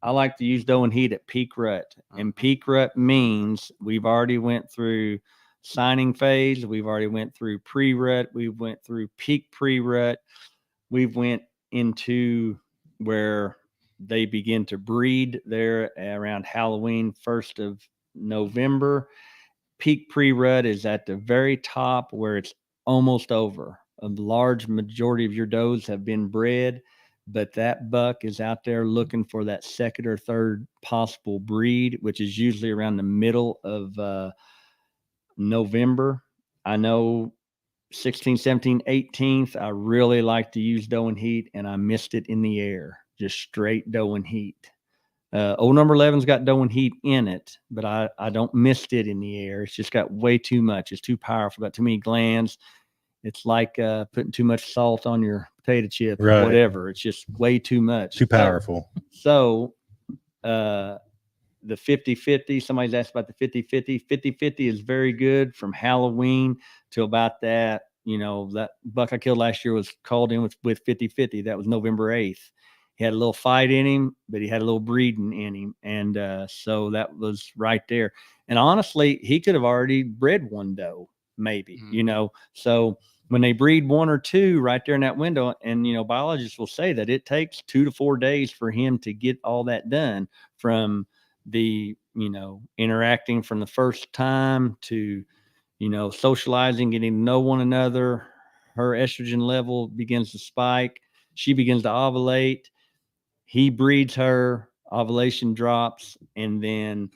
I like to use doe and heat at peak rut, and peak rut means we've already went through signing phase. We've already went through pre-rut. We went through peak pre-rut. We've went into where they begin to breed there around Halloween, 1st of November. Peak pre-rut is at the very top where it's almost over. A large majority of your does have been bred, but that buck is out there looking for that second or third possible breed, which is usually around the middle of November. I know 16th, 17th, 18th, I really like to use doe and heat, and I missed it in the air, just straight doe and heat. Old number 11's got doe and heat in it, but I don't miss it in the air. It's just got way too much. It's too powerful, got too many glands. It's like putting too much salt on your potato chips, Right. or whatever. It's just way too much. too powerful. So the 50-50, somebody's asked about the 50-50. 50-50 is very good from Halloween to about that. You know, that buck I killed last year was called in with 50-50. That was November 8th. He had a little fight in him, but he had a little breeding in him. And so that was right there. And honestly, he could have already bred one doe, maybe, you know. So when they breed one or two right there in that window, and, you know, biologists will say that it takes 2 to 4 days for him to get all that done, from the, you know, interacting from the first time to, you know, socializing, getting to know one another. Her estrogen level begins to spike. She begins to ovulate. He breeds her, ovulation drops, and then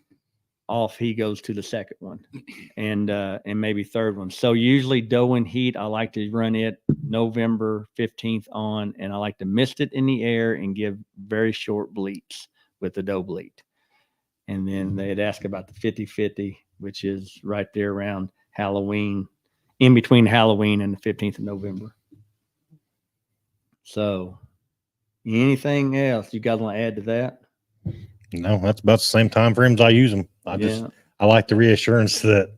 off he goes to the second one, and maybe third one. So usually doe and heat, I like to run it November 15th on, and I like to mist it in the air and give very short bleats with the doe bleat. And then they'd ask about the 50-50, which is right there around Halloween, in between Halloween and the 15th of November. So anything else you guys want to add to that? No, that's about the same time frames I use them. I like the reassurance that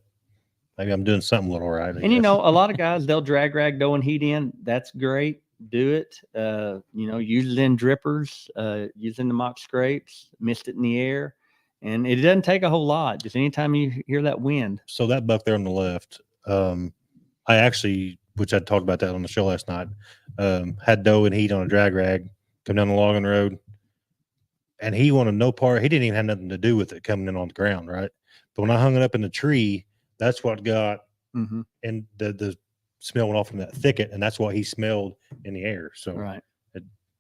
Maybe I'm doing something a little right. I And you guess. know, a lot of guys they'll drag doe and heat in. That's great. Do it. You know, use it in drippers, using the mock scrapes, mist it in the air, and it doesn't take a whole lot. Just anytime you hear that wind. So that buck there on the left, I actually, which I talked about that on the show last night, had doe and heat on a drag rag, come down the logging road, and he wanted no part. He didn't even have nothing to do with it coming in on the ground, right? But when I hung it up in the tree, that's what got, Mm-hmm. and the smell went off from that thicket, and that's what he smelled in the air. So Right.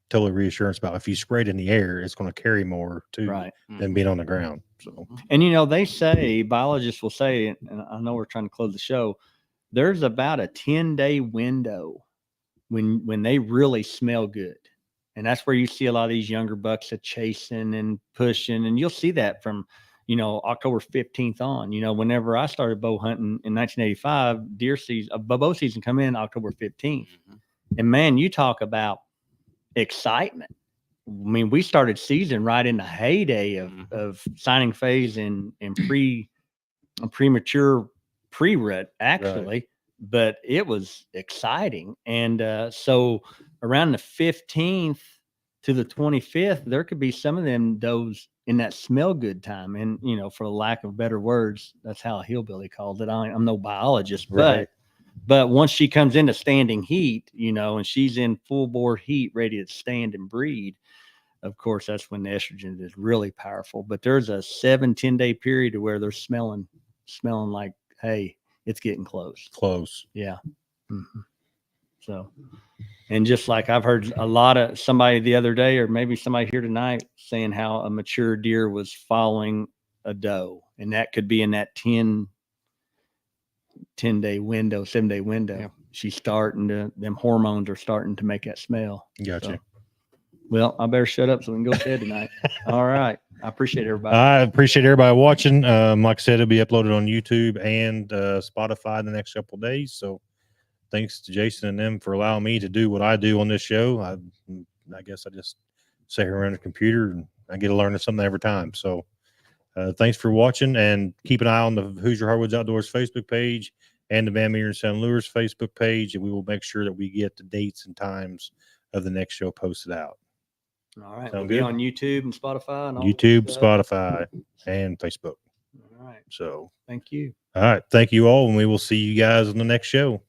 totally reassurance about if you spray it in the air, it's going to carry more too Right. than being on the ground. So And you know, they say biologists will say, and I know we're trying to close the show. There's about a 10-day window when they really smell good. And that's where you see a lot of these younger bucks are chasing and pushing. And you'll see that from, you know, October 15th on. You know, whenever I started bow hunting in 1985, deer season, bow season come in October 15th. And man, you talk about excitement. I mean, we started season right in the heyday of signing phase and premature pre-rut actually, but it was exciting. And so around the 15th to the 25th, there could be some of them does in that smell good time. And, you know, for lack of better words, that's how a hillbilly called it. I'm no biologist, Right. but once she comes into standing heat, you know, and she's in full bore heat, ready to stand and breed, of course, that's when the estrogen is really powerful. But there's a 7-10 day period where they're smelling like, hey, it's getting close. close. Yeah. Mm-hmm. So, and just like I've heard a lot of somebody the other day, or maybe somebody here tonight, saying how a mature deer was following a doe, and that could be in that 10-day window, 7-day window. Yeah. She's starting to, them hormones are starting to make that smell. Gotcha. So, well, I better shut up so we can go to bed tonight. All right. I appreciate everybody. I appreciate everybody watching. Like I said, it'll be uploaded on YouTube and Spotify in the next couple of days. So thanks to Jason and them for allowing me to do what I do on this show. I guess I just sit here around the computer and I get to learn something every time. So thanks for watching, and keep an eye on the Hoosier Hardwoods Outdoors Facebook page and the Van Meter and Sound Lures Facebook page, and we will make sure that we get the dates and times of the next show posted out. All right. Sound We'll be good? on YouTube and Spotify and all YouTube, that stuff. Spotify, and Facebook. All right. So, Thank you. all right. Thank you all, and we will see you guys on the next show.